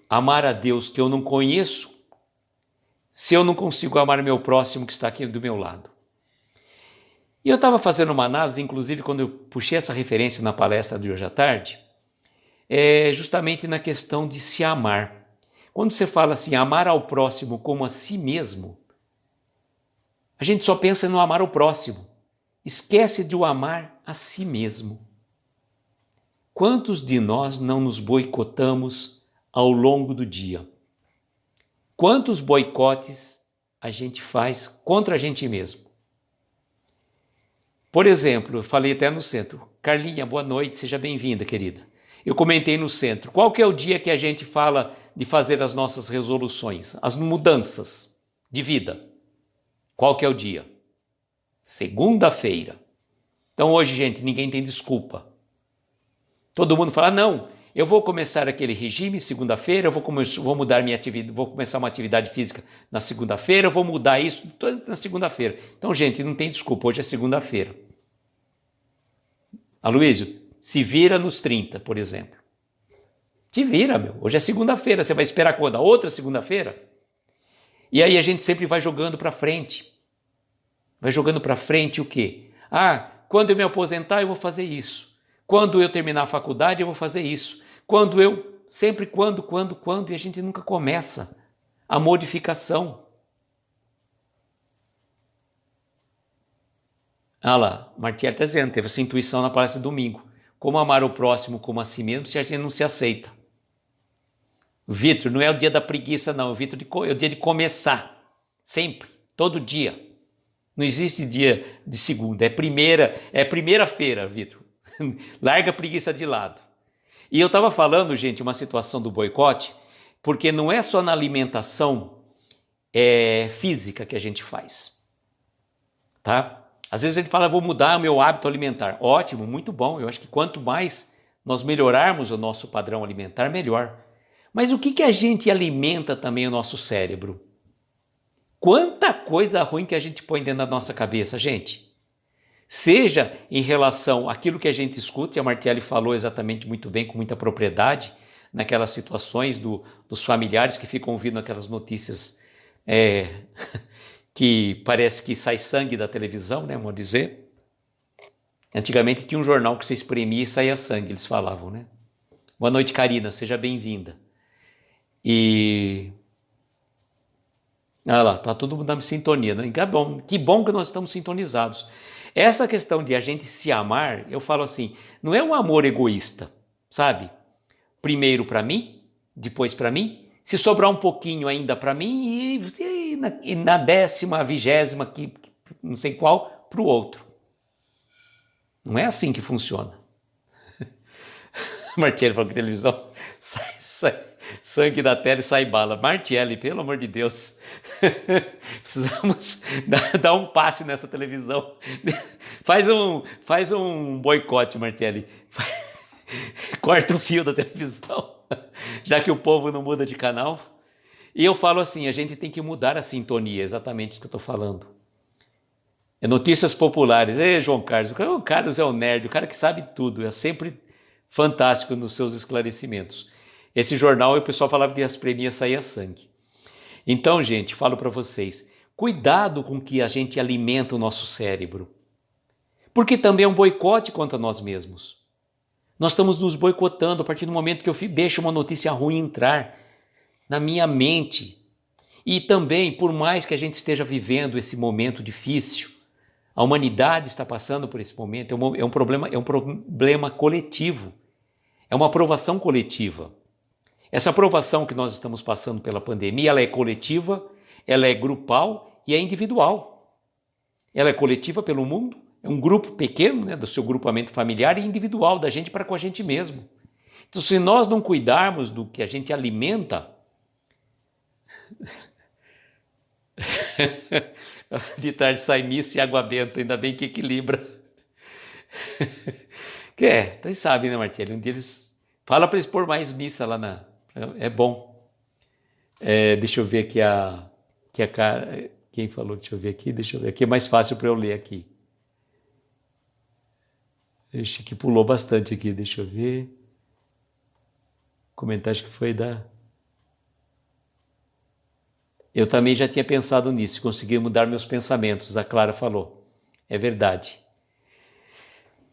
amar a Deus que eu não conheço se eu não consigo amar meu próximo que está aqui do meu lado? E eu estava fazendo uma análise, inclusive quando eu puxei essa referência na palestra de hoje à tarde, justamente na questão de se amar. Quando você fala assim, amar ao próximo como a si mesmo, a gente só pensa no amar o próximo, esquece de o amar a si mesmo. Quantos de nós não nos boicotamos ao longo do dia? Quantos boicotes a gente faz contra a gente mesmo? Por exemplo, eu falei até no centro, Carlinha, boa noite, seja bem-vinda, querida. Eu comentei no centro, qual que é o dia que a gente fala de fazer as nossas resoluções, as mudanças de vida? Qual que é o dia? Segunda-feira. Então hoje, gente, ninguém tem desculpa. Todo mundo fala, não, eu vou começar aquele regime segunda-feira, eu vou mudar minha atividade, vou começar uma atividade física na segunda-feira, eu vou mudar isso na segunda-feira. Então, gente, não tem desculpa, hoje é segunda-feira. Aloysio, se vira nos 30, por exemplo. Te vira, meu. Hoje é segunda-feira, você vai esperar quando? A outra segunda-feira? E aí a gente sempre vai jogando para frente. Vai jogando para frente o quê? Quando eu me aposentar eu vou fazer isso. Quando eu terminar a faculdade eu vou fazer isso. Sempre quando, e a gente nunca começa a modificação. Lá, Martielli está dizendo, teve essa intuição na palestra de domingo. Como amar o próximo como a si mesmo se a gente não se aceita? Vitor, não é o dia da preguiça não, Vitor, é o dia de começar. Sempre, todo dia. Não existe dia de segunda, é primeira-feira, Vitor. Larga a preguiça de lado. E eu estava falando, gente, uma situação do boicote, porque não é só na alimentação física que a gente faz, tá? Às vezes a gente fala, vou mudar o meu hábito alimentar. Ótimo, muito bom. Eu acho que quanto mais nós melhorarmos o nosso padrão alimentar, melhor. Mas o que a gente alimenta também o nosso cérebro? Quanta coisa ruim que a gente põe dentro da nossa cabeça, gente. Seja em relação àquilo que a gente escuta, e a Martielli falou exatamente muito bem, com muita propriedade, naquelas situações dos familiares que ficam ouvindo aquelas notícias que parece que sai sangue da televisão, né, vamos dizer. Antigamente tinha um jornal que você espremia e saía sangue, eles falavam, né? Boa noite, Karina, seja bem-vinda. Olha lá, tá todo mundo na sintonia, né? Que bom que nós estamos sintonizados. Essa questão de a gente se amar, eu falo assim, não é um amor egoísta, sabe? Primeiro para mim, depois para mim, se sobrar um pouquinho ainda para mim e na 10ª, 20ª, não sei qual, para o outro. Não é assim que funciona. Martielli falou que televisão sai sangue da tela e sai bala. Martielli, pelo amor de Deus, precisamos dar um passe nessa televisão. Faz um boicote, Martielli. Corta o fio da televisão, já que o povo não muda de canal. E eu falo assim, a gente tem que mudar a sintonia, exatamente o que eu estou falando. É notícias populares. Ei, João Carlos, o Carlos é o nerd, o cara que sabe tudo, é sempre fantástico nos seus esclarecimentos. Esse jornal, o pessoal falava que as premias saía sangue. Então, gente, falo para vocês, cuidado com que a gente alimenta o nosso cérebro. Porque também é um boicote contra nós mesmos. Nós estamos nos boicotando a partir do momento que eu deixo uma notícia ruim entrar na minha mente. E também, por mais que a gente esteja vivendo esse momento difícil, a humanidade está passando por esse momento, é um problema coletivo. É uma provação coletiva. Essa provação que nós estamos passando pela pandemia, ela é coletiva, ela é grupal e é individual. Ela é coletiva pelo mundo, é um grupo pequeno, né, do seu grupamento familiar, e individual, da gente para com a gente mesmo. Então, se nós não cuidarmos do que a gente alimenta, de tarde sai missa e água benta, ainda bem que equilibra. Vocês sabem, né, Martielli? Um dia eles fala para eles pôr mais missa lá na... É bom. Deixa eu ver aqui quem falou, deixa eu ver aqui, aqui é mais fácil para eu ler aqui. Ixi, que pulou bastante aqui, deixa eu ver. Comentário acho que foi Eu também já tinha pensado nisso, consegui mudar meus pensamentos, a Clara falou. É verdade.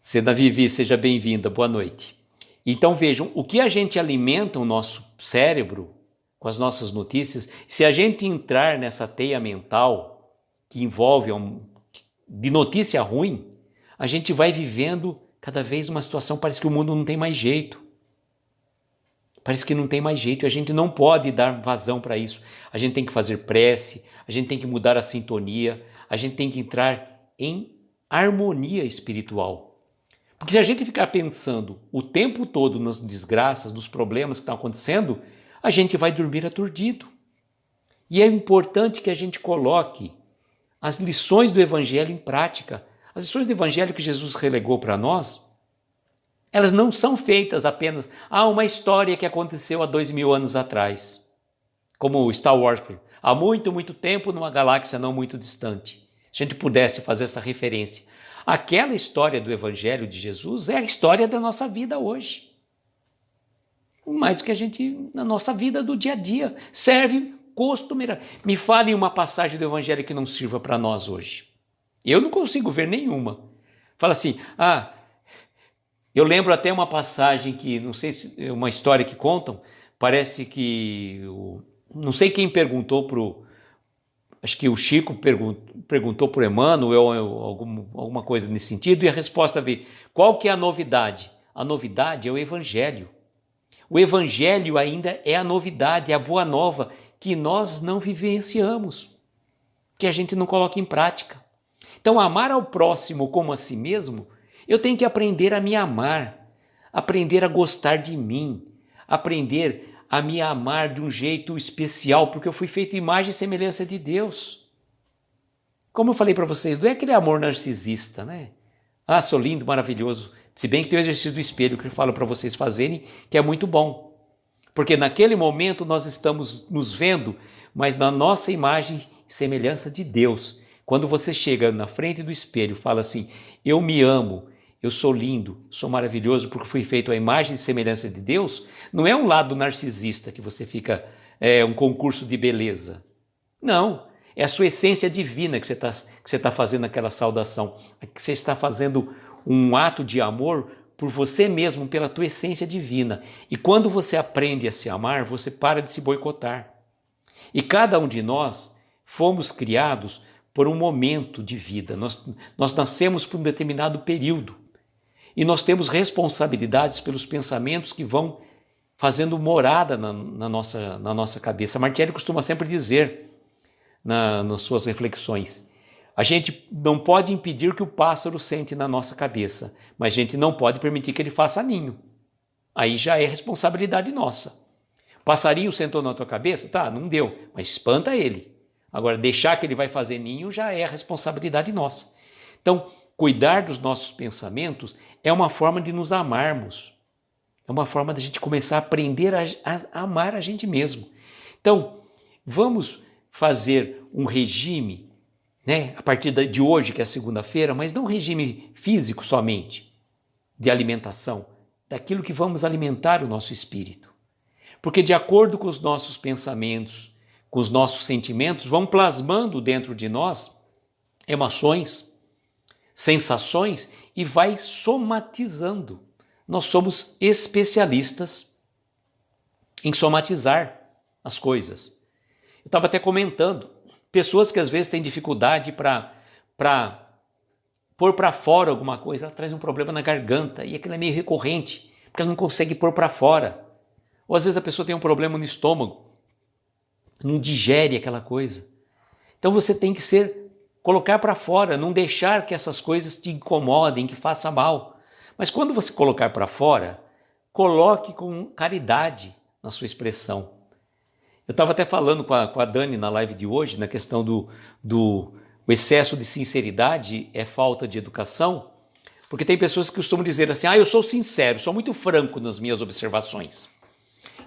Seda Vivi, seja bem-vinda, boa noite. Então vejam, o que a gente alimenta o nosso cérebro com as nossas notícias, se a gente entrar nessa teia mental que envolve de notícia ruim, a gente vai vivendo cada vez uma situação, parece que o mundo não tem mais jeito. Parece que não tem mais jeito e a gente não pode dar vazão para isso. A gente tem que fazer prece, a gente tem que mudar a sintonia, a gente tem que entrar em harmonia espiritual. Porque se a gente ficar pensando o tempo todo nas desgraças, nos problemas que estão acontecendo, a gente vai dormir aturdido. E é importante que a gente coloque as lições do Evangelho em prática. As lições do Evangelho que Jesus relegou para nós, elas não são feitas apenas uma história que aconteceu há 2000 anos atrás, como Star Wars, há muito, muito tempo numa galáxia não muito distante. Se a gente pudesse fazer essa referência. Aquela história do Evangelho de Jesus é a história da nossa vida hoje. Mais do que a gente, na nossa vida do dia a dia, serve costumeiramente. Me fale uma passagem do Evangelho que não sirva para nós hoje. Eu não consigo ver nenhuma. Fala assim, eu lembro até uma passagem que, não sei se uma história que contam, parece que, não sei quem perguntou acho que o Chico perguntou para o Emmanuel alguma coisa nesse sentido, e a resposta veio, qual que é a novidade? A novidade é o Evangelho. O Evangelho ainda é a novidade, é a boa nova que nós não vivenciamos, que a gente não coloca em prática. Então, amar ao próximo como a si mesmo, eu tenho que aprender a me amar, aprender a gostar de mim, aprender a me amar de um jeito especial, porque eu fui feito imagem e semelhança de Deus. Como eu falei para vocês, não é aquele amor narcisista, né? Ah, sou lindo, maravilhoso. Se bem que tem o exercício do espelho que eu falo para vocês fazerem, que é muito bom. Porque naquele momento nós estamos nos vendo, mas na nossa imagem e semelhança de Deus. Quando você chega na frente do espelho e fala assim, eu me amo, eu sou lindo, sou maravilhoso porque fui feito à imagem e semelhança de Deus, não é um lado narcisista que você fica, um concurso de beleza. Não, é a sua essência divina que você tá fazendo aquela saudação, que você está fazendo um ato de amor por você mesmo, pela tua essência divina. E quando você aprende a se amar, você para de se boicotar. E cada um de nós fomos criados por um momento de vida. Nós nascemos por um determinado período. E nós temos responsabilidades pelos pensamentos que vão fazendo morada na nossa cabeça. Martielli costuma sempre dizer, nas suas reflexões, a gente não pode impedir que o pássaro sente na nossa cabeça, mas a gente não pode permitir que ele faça ninho. Aí já é responsabilidade nossa. Passarinho sentou na tua cabeça? Tá, não deu, mas espanta ele. Agora, deixar que ele vai fazer ninho já é a responsabilidade nossa. Então, cuidar dos nossos pensamentos é uma forma de nos amarmos. É uma forma de a gente começar a aprender a amar a gente mesmo. Então, vamos fazer um regime, né, a partir de hoje, que é segunda-feira, mas não um regime físico somente, de alimentação, daquilo que vamos alimentar o nosso espírito. Porque de acordo com os nossos pensamentos, com os nossos sentimentos, vão plasmando dentro de nós emoções, sensações e vai somatizando. Nós somos especialistas em somatizar as coisas. Eu estava até comentando, pessoas que às vezes têm dificuldade para pôr para fora alguma coisa, ela traz um problema na garganta e aquilo é meio recorrente, porque ela não consegue pôr para fora. Ou às vezes a pessoa tem um problema no estômago, não digere aquela coisa. Então você tem que colocar para fora, não deixar que essas coisas te incomodem, que façam mal. Mas quando você colocar para fora, coloque com caridade na sua expressão. Eu estava até falando com a Dani na live de hoje, na questão do excesso de sinceridade é falta de educação, porque tem pessoas que costumam dizer assim, eu sou sincero, sou muito franco nas minhas observações.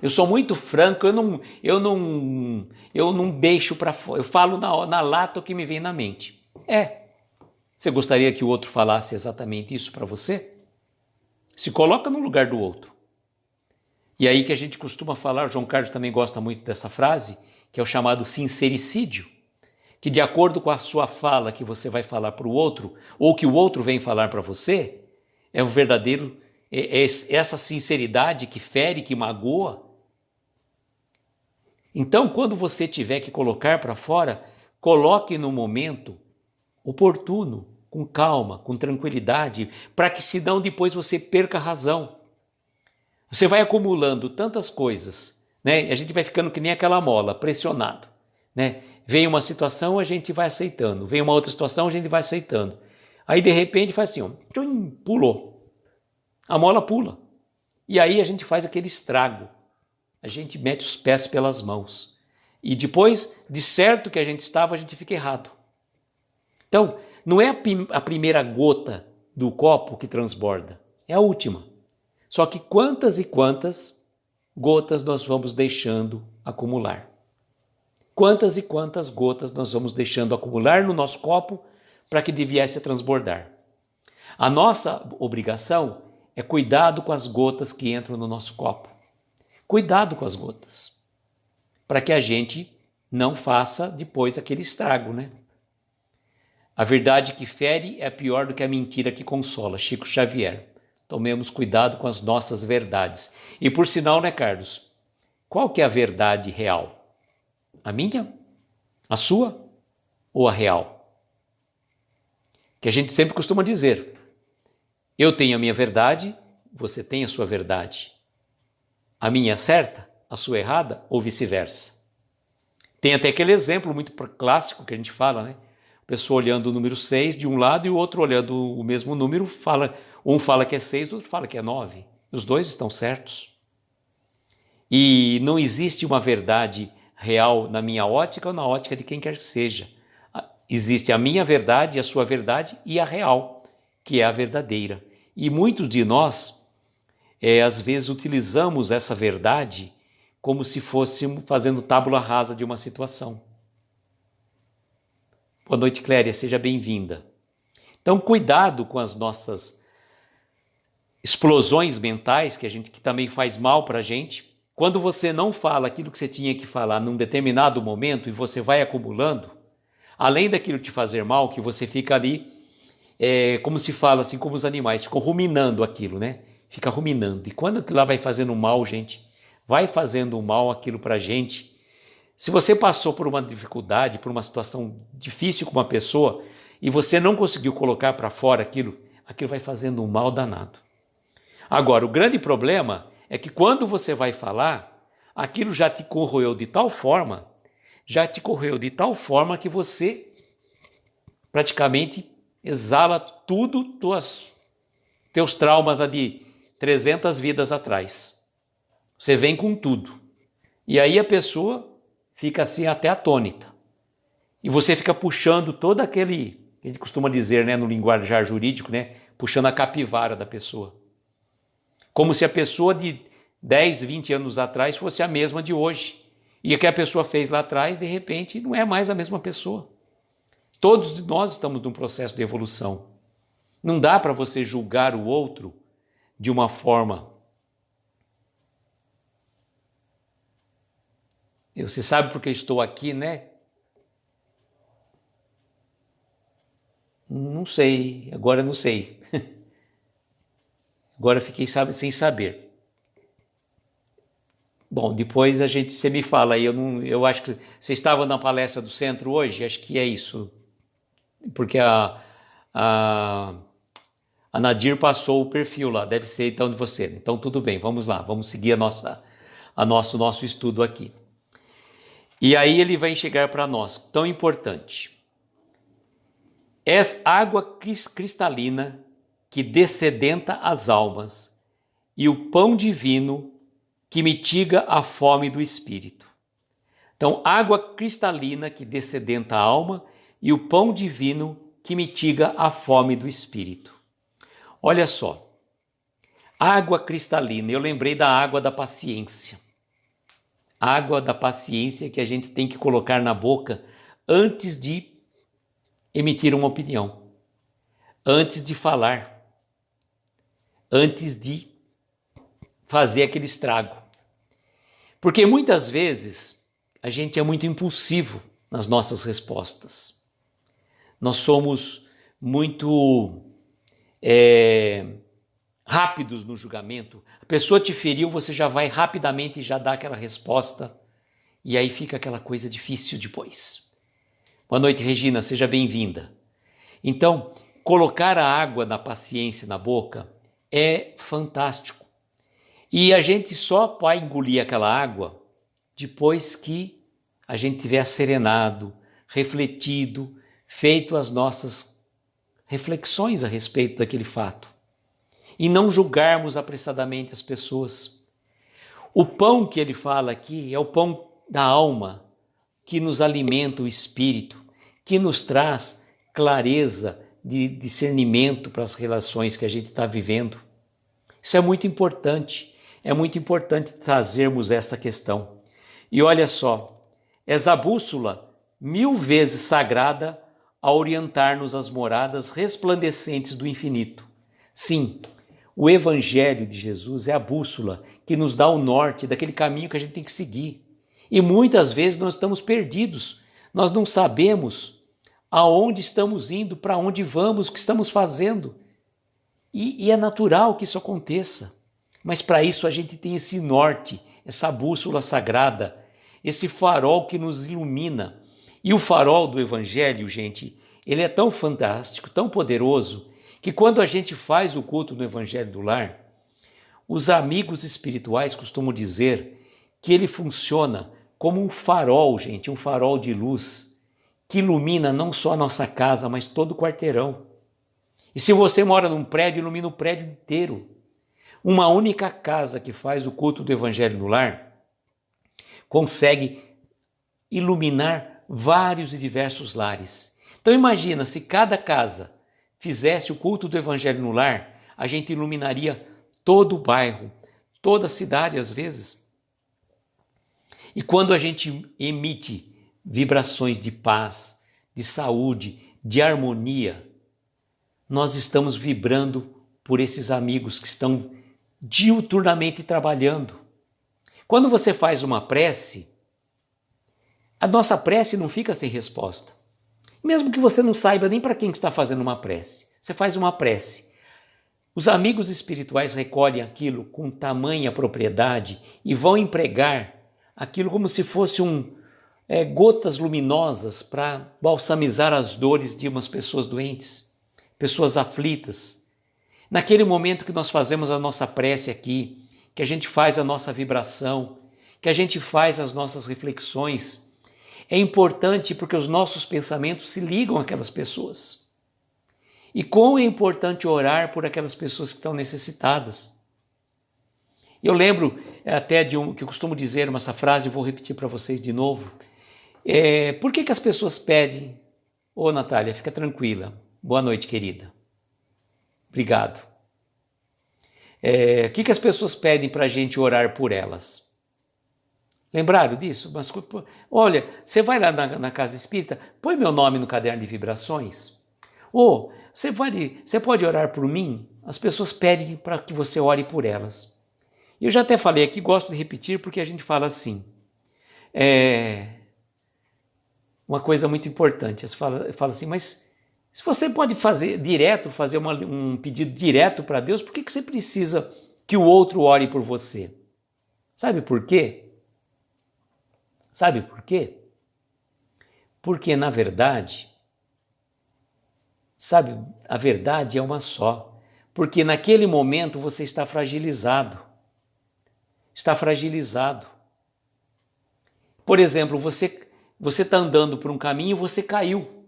Eu sou muito franco, eu não deixo para fora, eu falo na lata o que me vem na mente. Você gostaria que o outro falasse exatamente isso para você? Se coloca no lugar do outro. E aí que a gente costuma falar, o João Carlos também gosta muito dessa frase, que é o chamado sincericídio, que de acordo com a sua fala que você vai falar para o outro, ou que o outro vem falar para você, é um verdadeiro, essa sinceridade que fere, que magoa. Então, quando você tiver que colocar para fora, coloque no momento oportuno, com calma, com tranquilidade, para que senão depois você perca a razão. Você vai acumulando tantas coisas, né? A gente vai ficando que nem aquela mola, pressionado, né? Vem uma situação, a gente vai aceitando. Vem uma outra situação, a gente vai aceitando. Aí, de repente, faz assim, tchum, pulou. A mola pula. E aí a gente faz aquele estrago. A gente mete os pés pelas mãos. E depois, de certo que a gente estava, a gente fica errado. Então, não é a primeira gota do copo que transborda. É a última. Só que quantas e quantas gotas nós vamos deixando acumular? Quantas e quantas gotas nós vamos deixando acumular no nosso copo para que viesse a transbordar? A nossa obrigação é cuidado com as gotas que entram no nosso copo. Cuidado com as gotas, para que a gente não faça depois aquele estrago, né? A verdade que fere é pior do que a mentira que consola, Chico Xavier. Tomemos cuidado com as nossas verdades. E por sinal, né, Carlos? Qual que é a verdade real? A minha? A sua? Ou a real? Que a gente sempre costuma dizer, eu tenho a minha verdade, você tem a sua verdade. A minha é certa, a sua é errada, ou vice-versa. Tem até aquele exemplo muito clássico que a gente fala, né? A pessoa olhando o número 6 de um lado e o outro olhando o mesmo número, um fala que é 6, o outro fala que é 9. Os dois estão certos. E não existe uma verdade real na minha ótica ou na ótica de quem quer que seja. Existe a minha verdade, a sua verdade e a real, que é a verdadeira. E muitos de nós, às vezes, utilizamos essa verdade como se fôssemos fazendo tábula rasa de uma situação. Boa noite, Cléria, seja bem-vinda. Então, cuidado com as nossas explosões mentais, que também faz mal para a gente. Quando você não fala aquilo que você tinha que falar num determinado momento e você vai acumulando, além daquilo te fazer mal, que você fica ali, como se fala assim, como os animais, ficam ruminando aquilo, né? Fica ruminando. E quando aquilo lá vai fazendo mal, gente, vai fazendo mal aquilo para a gente. Se você passou por uma dificuldade, por uma situação difícil com uma pessoa e você não conseguiu colocar para fora aquilo vai fazendo um mal danado. Agora, o grande problema é que quando você vai falar, aquilo já te corroeu de tal forma que você praticamente exala tudo teus traumas lá de 300 vidas atrás. Você vem com tudo. E aí a pessoa fica assim até atônita. E você fica puxando todo aquele, que a gente costuma dizer, né, no linguajar jurídico, né, puxando a capivara da pessoa. Como se a pessoa de 10, 20 anos atrás fosse a mesma de hoje. E o que a pessoa fez lá atrás, de repente, não é mais a mesma pessoa. Todos nós estamos num processo de evolução. Não dá para você julgar o outro de uma forma. Você sabe porque estou aqui, né? Não sei, agora não sei. Agora fiquei sem saber. Bom, depois você me fala aí, eu acho que você estava na palestra do centro hoje, acho que é isso. Porque a Nadir passou o perfil lá, deve ser então de você. Então tudo bem, vamos lá, vamos seguir nosso estudo aqui. E aí ele vai chegar para nós, tão importante. És água cristalina que dessedenta as almas, e o pão divino que mitiga a fome do espírito. Então, água cristalina que dessedenta a alma, e o pão divino que mitiga a fome do espírito. Olha só, água cristalina, eu lembrei da água da paciência. Água da paciência que a gente tem que colocar na boca antes de emitir uma opinião, antes de falar, antes de fazer aquele estrago. Porque muitas vezes a gente é muito impulsivo nas nossas respostas. Nós somos muito rápidos no julgamento. A pessoa te feriu, você já vai rapidamente e já dá aquela resposta. E aí fica aquela coisa difícil depois. Boa noite, Regina, seja bem-vinda. Então, colocar a água da paciência na boca é fantástico. E a gente só vai engolir aquela água depois que a gente tiver serenado, refletido, feito as nossas reflexões a respeito daquele fato. E não julgarmos apressadamente as pessoas. O pão que ele fala aqui é o pão da alma, que nos alimenta o espírito, que nos traz clareza de discernimento para as relações que a gente está vivendo. Isso é muito importante trazermos esta questão. E olha só, és a bússola 1000 vezes sagrada a orientar-nos às moradas resplandecentes do infinito. Sim, o Evangelho de Jesus é a bússola que nos dá o norte daquele caminho que a gente tem que seguir. E muitas vezes nós estamos perdidos, nós não sabemos aonde estamos indo, para onde vamos, o que estamos fazendo. E é natural que isso aconteça. Mas para isso a gente tem esse norte, essa bússola sagrada, esse farol que nos ilumina. E o farol do Evangelho, gente, ele é tão fantástico, tão poderoso, que quando a gente faz o culto no Evangelho do Lar, os amigos espirituais costumam dizer que ele funciona como um farol, gente, um farol de luz, que ilumina não só a nossa casa, mas todo o quarteirão. E se você mora num prédio, ilumina o prédio inteiro. Uma única casa que faz o culto do Evangelho no Lar consegue iluminar vários e diversos lares. Então imagina, se cada casa fizesse o culto do Evangelho no lar, a gente iluminaria todo o bairro, toda a cidade às vezes. E quando a gente emite vibrações de paz, de saúde, de harmonia, nós estamos vibrando por esses amigos que estão diuturnamente trabalhando. Quando você faz uma prece, a nossa prece não fica sem resposta. Mesmo que você não saiba nem para quem está fazendo uma prece, você faz uma prece. Os amigos espirituais recolhem aquilo com tamanha propriedade e vão empregar aquilo como se fosse gotas luminosas para balsamizar as dores de umas pessoas doentes, pessoas aflitas. Naquele momento que nós fazemos a nossa prece aqui, que a gente faz a nossa vibração, que a gente faz as nossas reflexões, é importante porque os nossos pensamentos se ligam àquelas pessoas. E como é importante orar por aquelas pessoas que estão necessitadas. Eu lembro até que eu costumo dizer essa frase, eu vou repetir para vocês de novo. Por que as pessoas pedem? Ô Natália, fica tranquila. Boa noite, querida. Obrigado. O que as pessoas pedem para a gente orar por elas? Lembraram disso? Mas, olha, você vai lá na casa espírita, põe meu nome no caderno de vibrações. Ou você pode orar por mim? As pessoas pedem para que você ore por elas. Eu já até falei aqui, gosto de repetir, porque a gente fala assim. Uma coisa muito importante. Você fala assim, mas se você pode fazer um pedido direto para Deus, por que você precisa que o outro ore por você? Sabe por quê? Sabe por quê? Porque, na verdade, a verdade é uma só. Porque naquele momento você está fragilizado. Está fragilizado. Por exemplo, você está andando por um caminho e você caiu.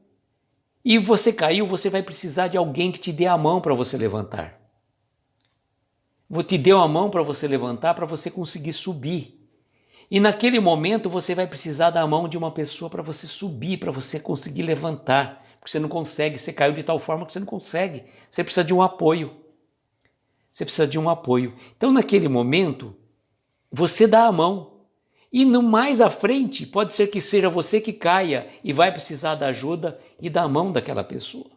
E você caiu, você vai precisar de alguém que te dê a mão para você levantar. Te deu a mão para você levantar, para você conseguir subir. E naquele momento você vai precisar da mão de uma pessoa para você subir, para você conseguir levantar. Porque você não consegue, você caiu de tal forma que você não consegue. Você precisa de um apoio. Você precisa de um apoio. Então naquele momento, você dá a mão. E no mais à frente, pode ser que seja você que caia e vai precisar da ajuda e da mão daquela pessoa.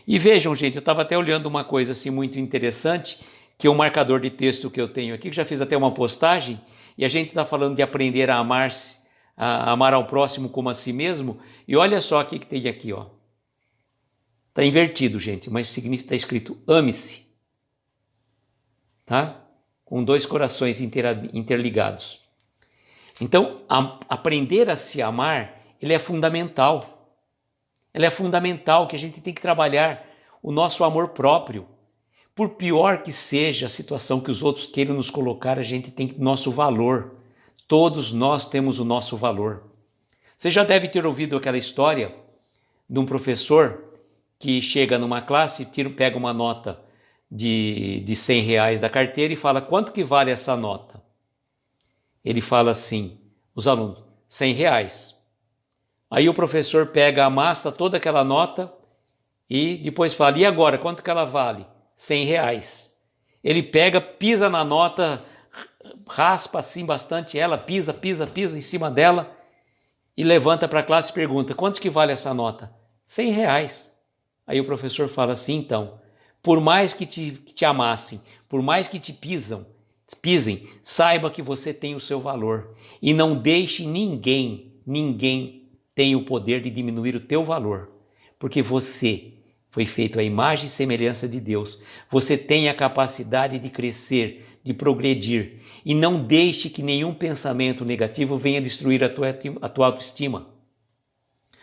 E vejam, gente, eu estava até olhando uma coisa assim muito interessante, que é um marcador de texto que eu tenho aqui, que já fiz até uma postagem, e a gente está falando de aprender a amar-se, a amar ao próximo como a si mesmo, e olha só o que tem aqui, ó. Está invertido, gente, mas está escrito ame-se, tá? Com 2 corações interligados. Então, aprender a se amar, ele é fundamental. Ele é fundamental que a gente tem que trabalhar o nosso amor próprio. Por pior que seja a situação que os outros queiram nos colocar, a gente tem nosso valor. Todos nós temos o nosso valor. Você já deve ter ouvido aquela história de um professor que chega numa classe, pega uma nota de R$100 da carteira e fala, quanto que vale essa nota? Ele fala assim, os alunos, R$100. Aí o professor pega, amassa toda aquela nota e depois fala, e agora, quanto que ela vale? R$100. Ele pega, pisa na nota, raspa assim bastante ela, pisa em cima dela e levanta para a classe e pergunta, quanto que vale essa nota? R$100. Aí o professor fala assim, então, por mais que te amassem, por mais que te pisem, saiba que você tem o seu valor e não deixe ninguém tem o poder de diminuir o teu valor, porque você foi feito à imagem e semelhança de Deus. Você tem a capacidade de crescer, de progredir, e não deixe que nenhum pensamento negativo venha destruir a tua autoestima.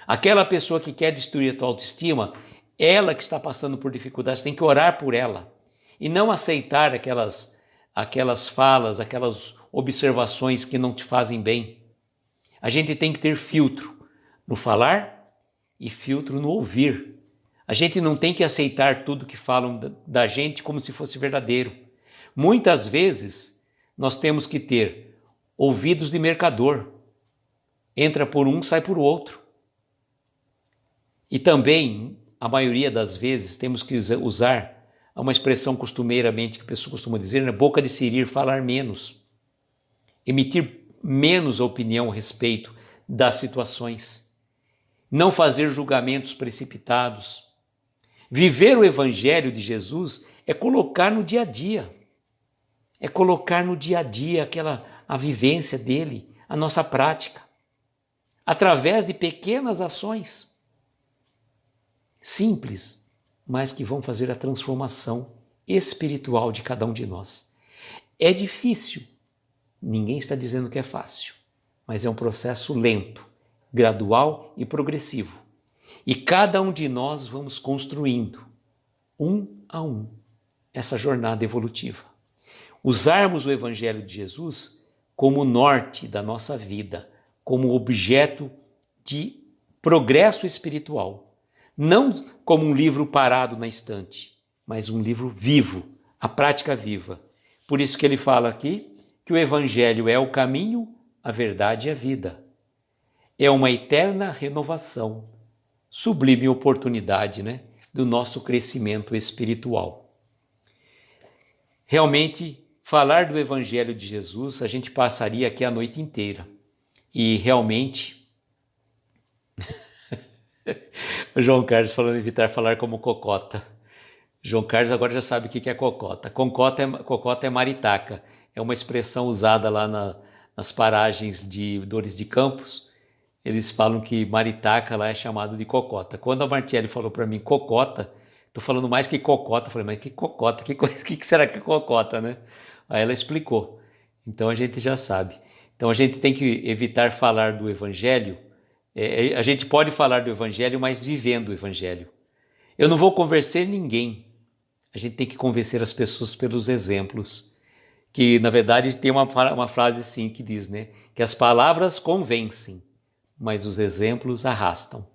Aquela pessoa que quer destruir a tua autoestima, ela que está passando por dificuldades, tem que orar por ela e não aceitar aquelas falas, aquelas observações que não te fazem bem. A gente tem que ter filtro no falar e filtro no ouvir. A gente não tem que aceitar tudo que falam da gente como se fosse verdadeiro. Muitas vezes nós temos que ter ouvidos de mercador. Entra por um, sai por outro. E também, a maioria das vezes, temos que usar uma expressão costumeiramente que a pessoa costuma dizer, né? Boca de siri, falar menos. Emitir menos opinião a respeito das situações. Não fazer julgamentos precipitados. Viver o Evangelho de Jesus é colocar no dia a dia. É colocar no dia a dia a vivência dele, a nossa prática. Através de pequenas ações. Simples, mas que vão fazer a transformação espiritual de cada um de nós. É difícil. Ninguém está dizendo que é fácil, mas é um processo lento, gradual e progressivo. E cada um de nós vamos construindo, um a um, essa jornada evolutiva. Usarmos o Evangelho de Jesus como norte da nossa vida, como objeto de progresso espiritual. Não como um livro parado na estante, mas um livro vivo, a prática viva. Por isso que ele fala aqui que o Evangelho é o caminho, a verdade e a vida. É uma eterna renovação, sublime oportunidade, né, do nosso crescimento espiritual. Realmente, falar do Evangelho de Jesus, a gente passaria aqui a noite inteira. E realmente, o João Carlos falando evitar falar como cocota. João Carlos agora já sabe o que é cocota. Cocota é maritaca. É uma expressão usada lá nas paragens de Dores de Campos. Eles falam que maritaca lá é chamado de cocota. Quando a Martiele falou para mim cocota, estou falando mais que cocota. Eu falei, mas que cocota? Que será que é cocota, né? Aí ela explicou. Então a gente já sabe. Então a gente tem que evitar falar do Evangelho. A gente pode falar do Evangelho, mas vivendo o Evangelho. Eu não vou convencer ninguém. A gente tem que convencer as pessoas pelos exemplos. Que, na verdade, tem uma frase assim que diz, né? Que as palavras convencem, mas os exemplos arrastam.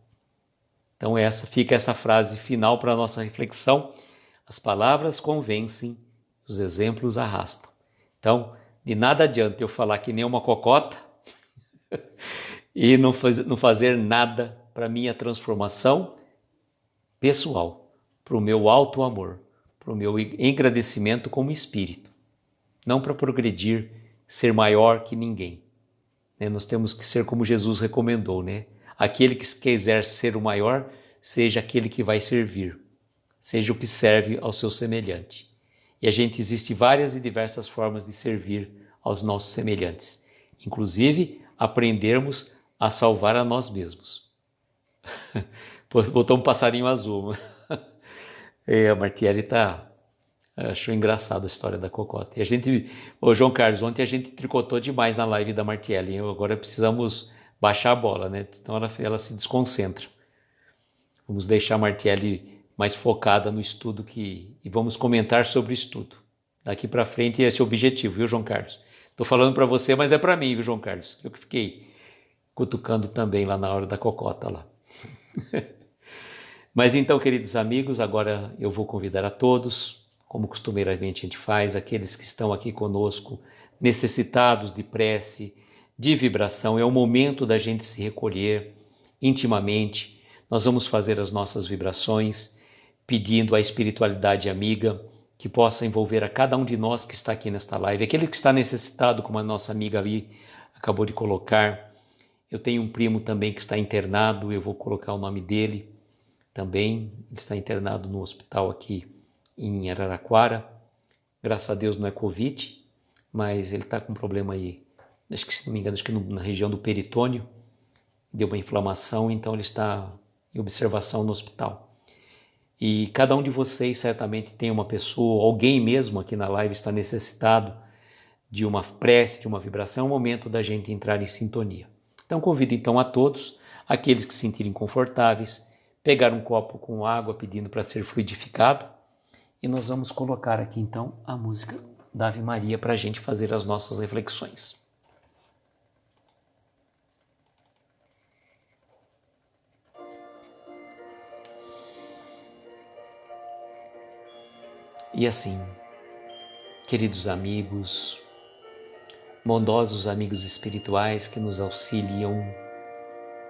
Então fica essa frase final para a nossa reflexão. As palavras convencem, os exemplos arrastam. Então, de nada adianta eu falar que nem uma cocota e não fazer nada para a minha transformação pessoal, para o meu alto amor, para o meu engrandecimento como espírito. Não para progredir, ser maior que ninguém. Nós temos que ser como Jesus recomendou, né? Aquele que quiser ser o maior, seja aquele que vai servir. Seja o que serve ao seu semelhante. E existe várias e diversas formas de servir aos nossos semelhantes. Inclusive, aprendermos a salvar a nós mesmos. Botou um passarinho azul. A Martiele achou engraçado a história da cocota. E João Carlos, ontem a gente tricotou demais na live da Martiele. Agora precisamos baixar a bola, né? Então ela se desconcentra. Vamos deixar a Martiele mais focada no estudo e vamos comentar sobre o estudo. Daqui para frente esse é o objetivo, viu, João Carlos? Estou falando para você, mas é para mim, viu, João Carlos? Eu que fiquei cutucando também lá na hora da cocota lá. Mas então, queridos amigos, agora eu vou convidar a todos, como costumeiramente a gente faz, aqueles que estão aqui conosco, necessitados de prece, de vibração. É o momento da gente se recolher intimamente. Nós vamos fazer as nossas vibrações, pedindo à espiritualidade amiga que possa envolver a cada um de nós que está aqui nesta live. Aquele que está necessitado, como a nossa amiga ali acabou de colocar. Eu tenho um primo também que está internado, eu vou colocar o nome dele também. Ele está internado no hospital aqui em Araraquara. Graças a Deus não é Covid, mas ele está com um problema aí, acho que, se não me engano, na região do peritônio. Deu uma inflamação, então ele está em observação no hospital. E cada um de vocês certamente tem uma pessoa, alguém mesmo aqui na live está necessitado de uma prece, de uma vibração. É o momento da gente entrar em sintonia. Então convido então a todos, aqueles que se sentirem confortáveis, pegar um copo com água pedindo para ser fluidificado. E nós vamos colocar aqui então a música da Ave Maria para a gente fazer as nossas reflexões. E assim, queridos amigos, bondosos amigos espirituais que nos auxiliam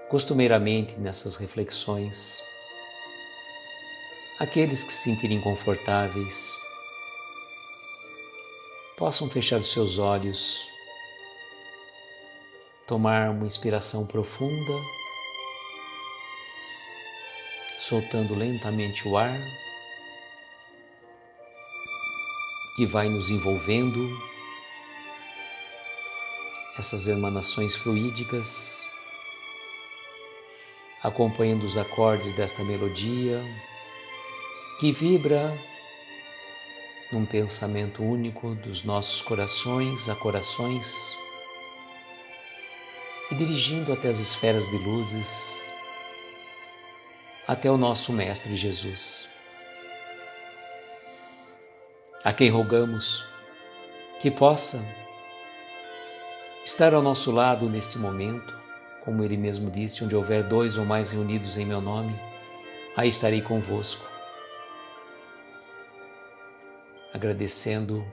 costumeiramente nessas reflexões, Aqueles que se sentirem confortáveis possam fechar os seus olhos, tomar uma inspiração profunda, soltando lentamente o ar, que vai nos envolvendo, essas emanações fluídicas, acompanhando os acordes desta melodia, que vibra num pensamento único dos nossos corações a corações e dirigindo até as esferas de luzes, até o nosso Mestre Jesus, a quem rogamos que possa estar ao nosso lado neste momento, como Ele mesmo disse, onde houver 2 ou mais reunidos em meu nome, aí estarei convosco. Agradecendo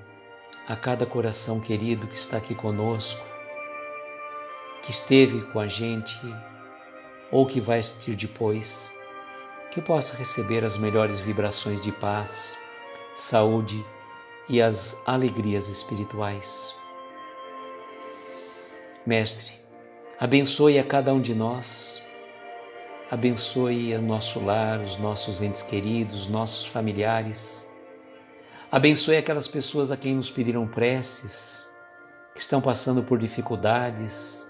a cada coração querido que está aqui conosco, que esteve com a gente ou que vai assistir depois, que possa receber as melhores vibrações de paz, saúde e as alegrias espirituais. Mestre, abençoe a cada um de nós, abençoe o nosso lar, os nossos entes queridos, os nossos familiares. Abençoe aquelas pessoas a quem nos pediram preces, que estão passando por dificuldades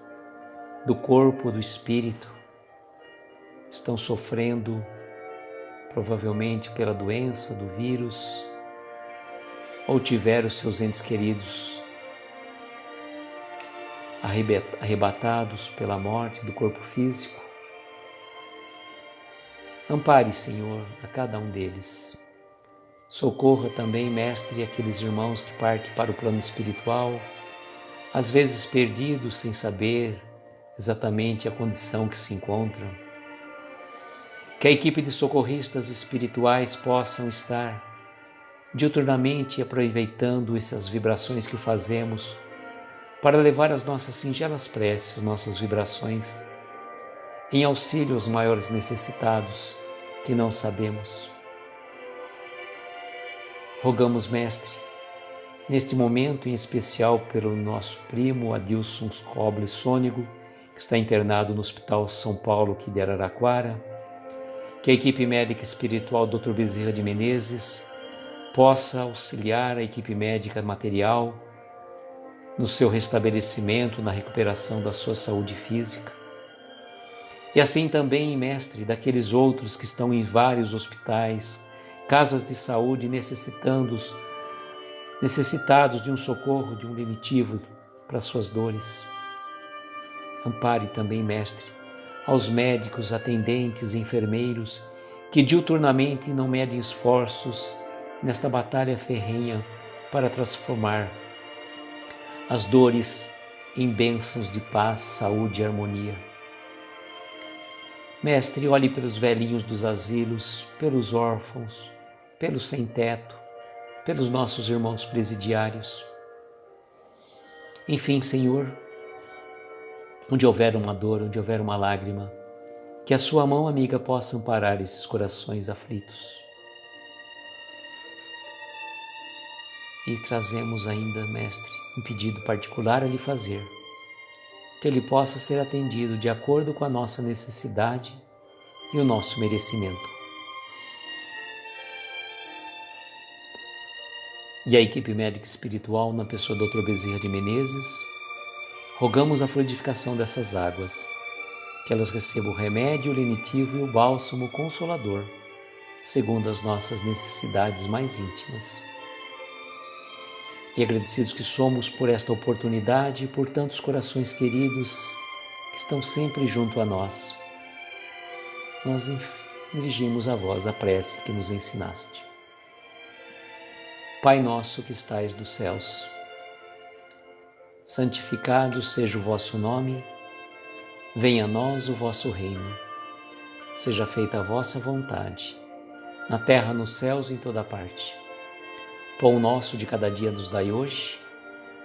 do corpo, do espírito, estão sofrendo provavelmente pela doença, do vírus, ou tiveram seus entes queridos arrebatados pela morte do corpo físico. Ampare, Senhor, a cada um deles. Socorra também, Mestre, aqueles irmãos que partem para o plano espiritual, às vezes perdidos sem saber exatamente a condição que se encontram. Que a equipe de socorristas espirituais possam estar diuturnamente aproveitando essas vibrações que fazemos para levar as nossas singelas preces, nossas vibrações, em auxílio aos maiores necessitados que não sabemos. Rogamos, Mestre, neste momento em especial pelo nosso primo Adilson Robles Sônego, que está internado no Hospital São Paulo aqui de Araraquara, que a equipe médica espiritual Dr. Bezerra de Menezes possa auxiliar a equipe médica material no seu restabelecimento, na recuperação da sua saúde física. E assim também, Mestre, daqueles outros que estão em vários hospitais, casas de saúde necessitados de um socorro, de um lenitivo para suas dores. Ampare também, Mestre, aos médicos, atendentes e enfermeiros que diuturnamente não medem esforços nesta batalha ferrenha para transformar as dores em bênçãos de paz, saúde e harmonia. Mestre, olhe pelos velhinhos dos asilos, pelos órfãos, pelos sem-teto, pelos nossos irmãos presidiários. Enfim, Senhor, onde houver uma dor, onde houver uma lágrima, que a sua mão amiga possa amparar esses corações aflitos. E trazemos ainda, Mestre, um pedido particular a lhe fazer, que ele possa ser atendido de acordo com a nossa necessidade e o nosso merecimento. E a equipe médica espiritual, na pessoa do Dr. Bezerra de Menezes, rogamos a fluidificação dessas águas, que elas recebam o remédio, o lenitivo e o bálsamo consolador, segundo as nossas necessidades mais íntimas. E agradecidos que somos por esta oportunidade e por tantos corações queridos que estão sempre junto a nós, nós dirigimos a vós a prece que nos ensinaste. Pai nosso que estais dos céus, santificado seja o vosso nome, venha a nós o vosso reino, seja feita a vossa vontade, na terra, nos céus e em toda parte. Pão nosso de cada dia nos dai hoje,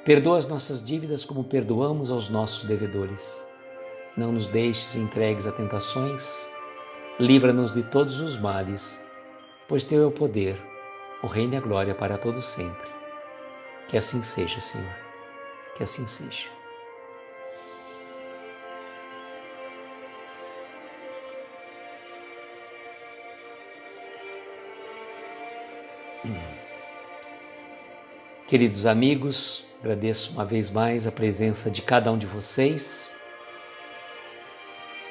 perdoa as nossas dívidas como perdoamos aos nossos devedores. Não nos deixes entregues a tentações, livra-nos de todos os males pois teu é o poder, o reino e a glória para todos sempre. Que assim seja, Senhor, que assim seja. Queridos amigos, agradeço uma vez mais a presença de cada um de vocês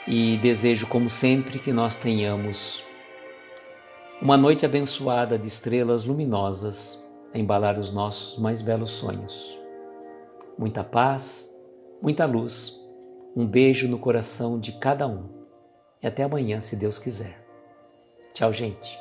e desejo, como sempre, que nós tenhamos uma noite abençoada de estrelas luminosas a embalar os nossos mais belos sonhos. Muita paz, muita luz, um beijo no coração de cada um. E até amanhã, se Deus quiser. Tchau, gente.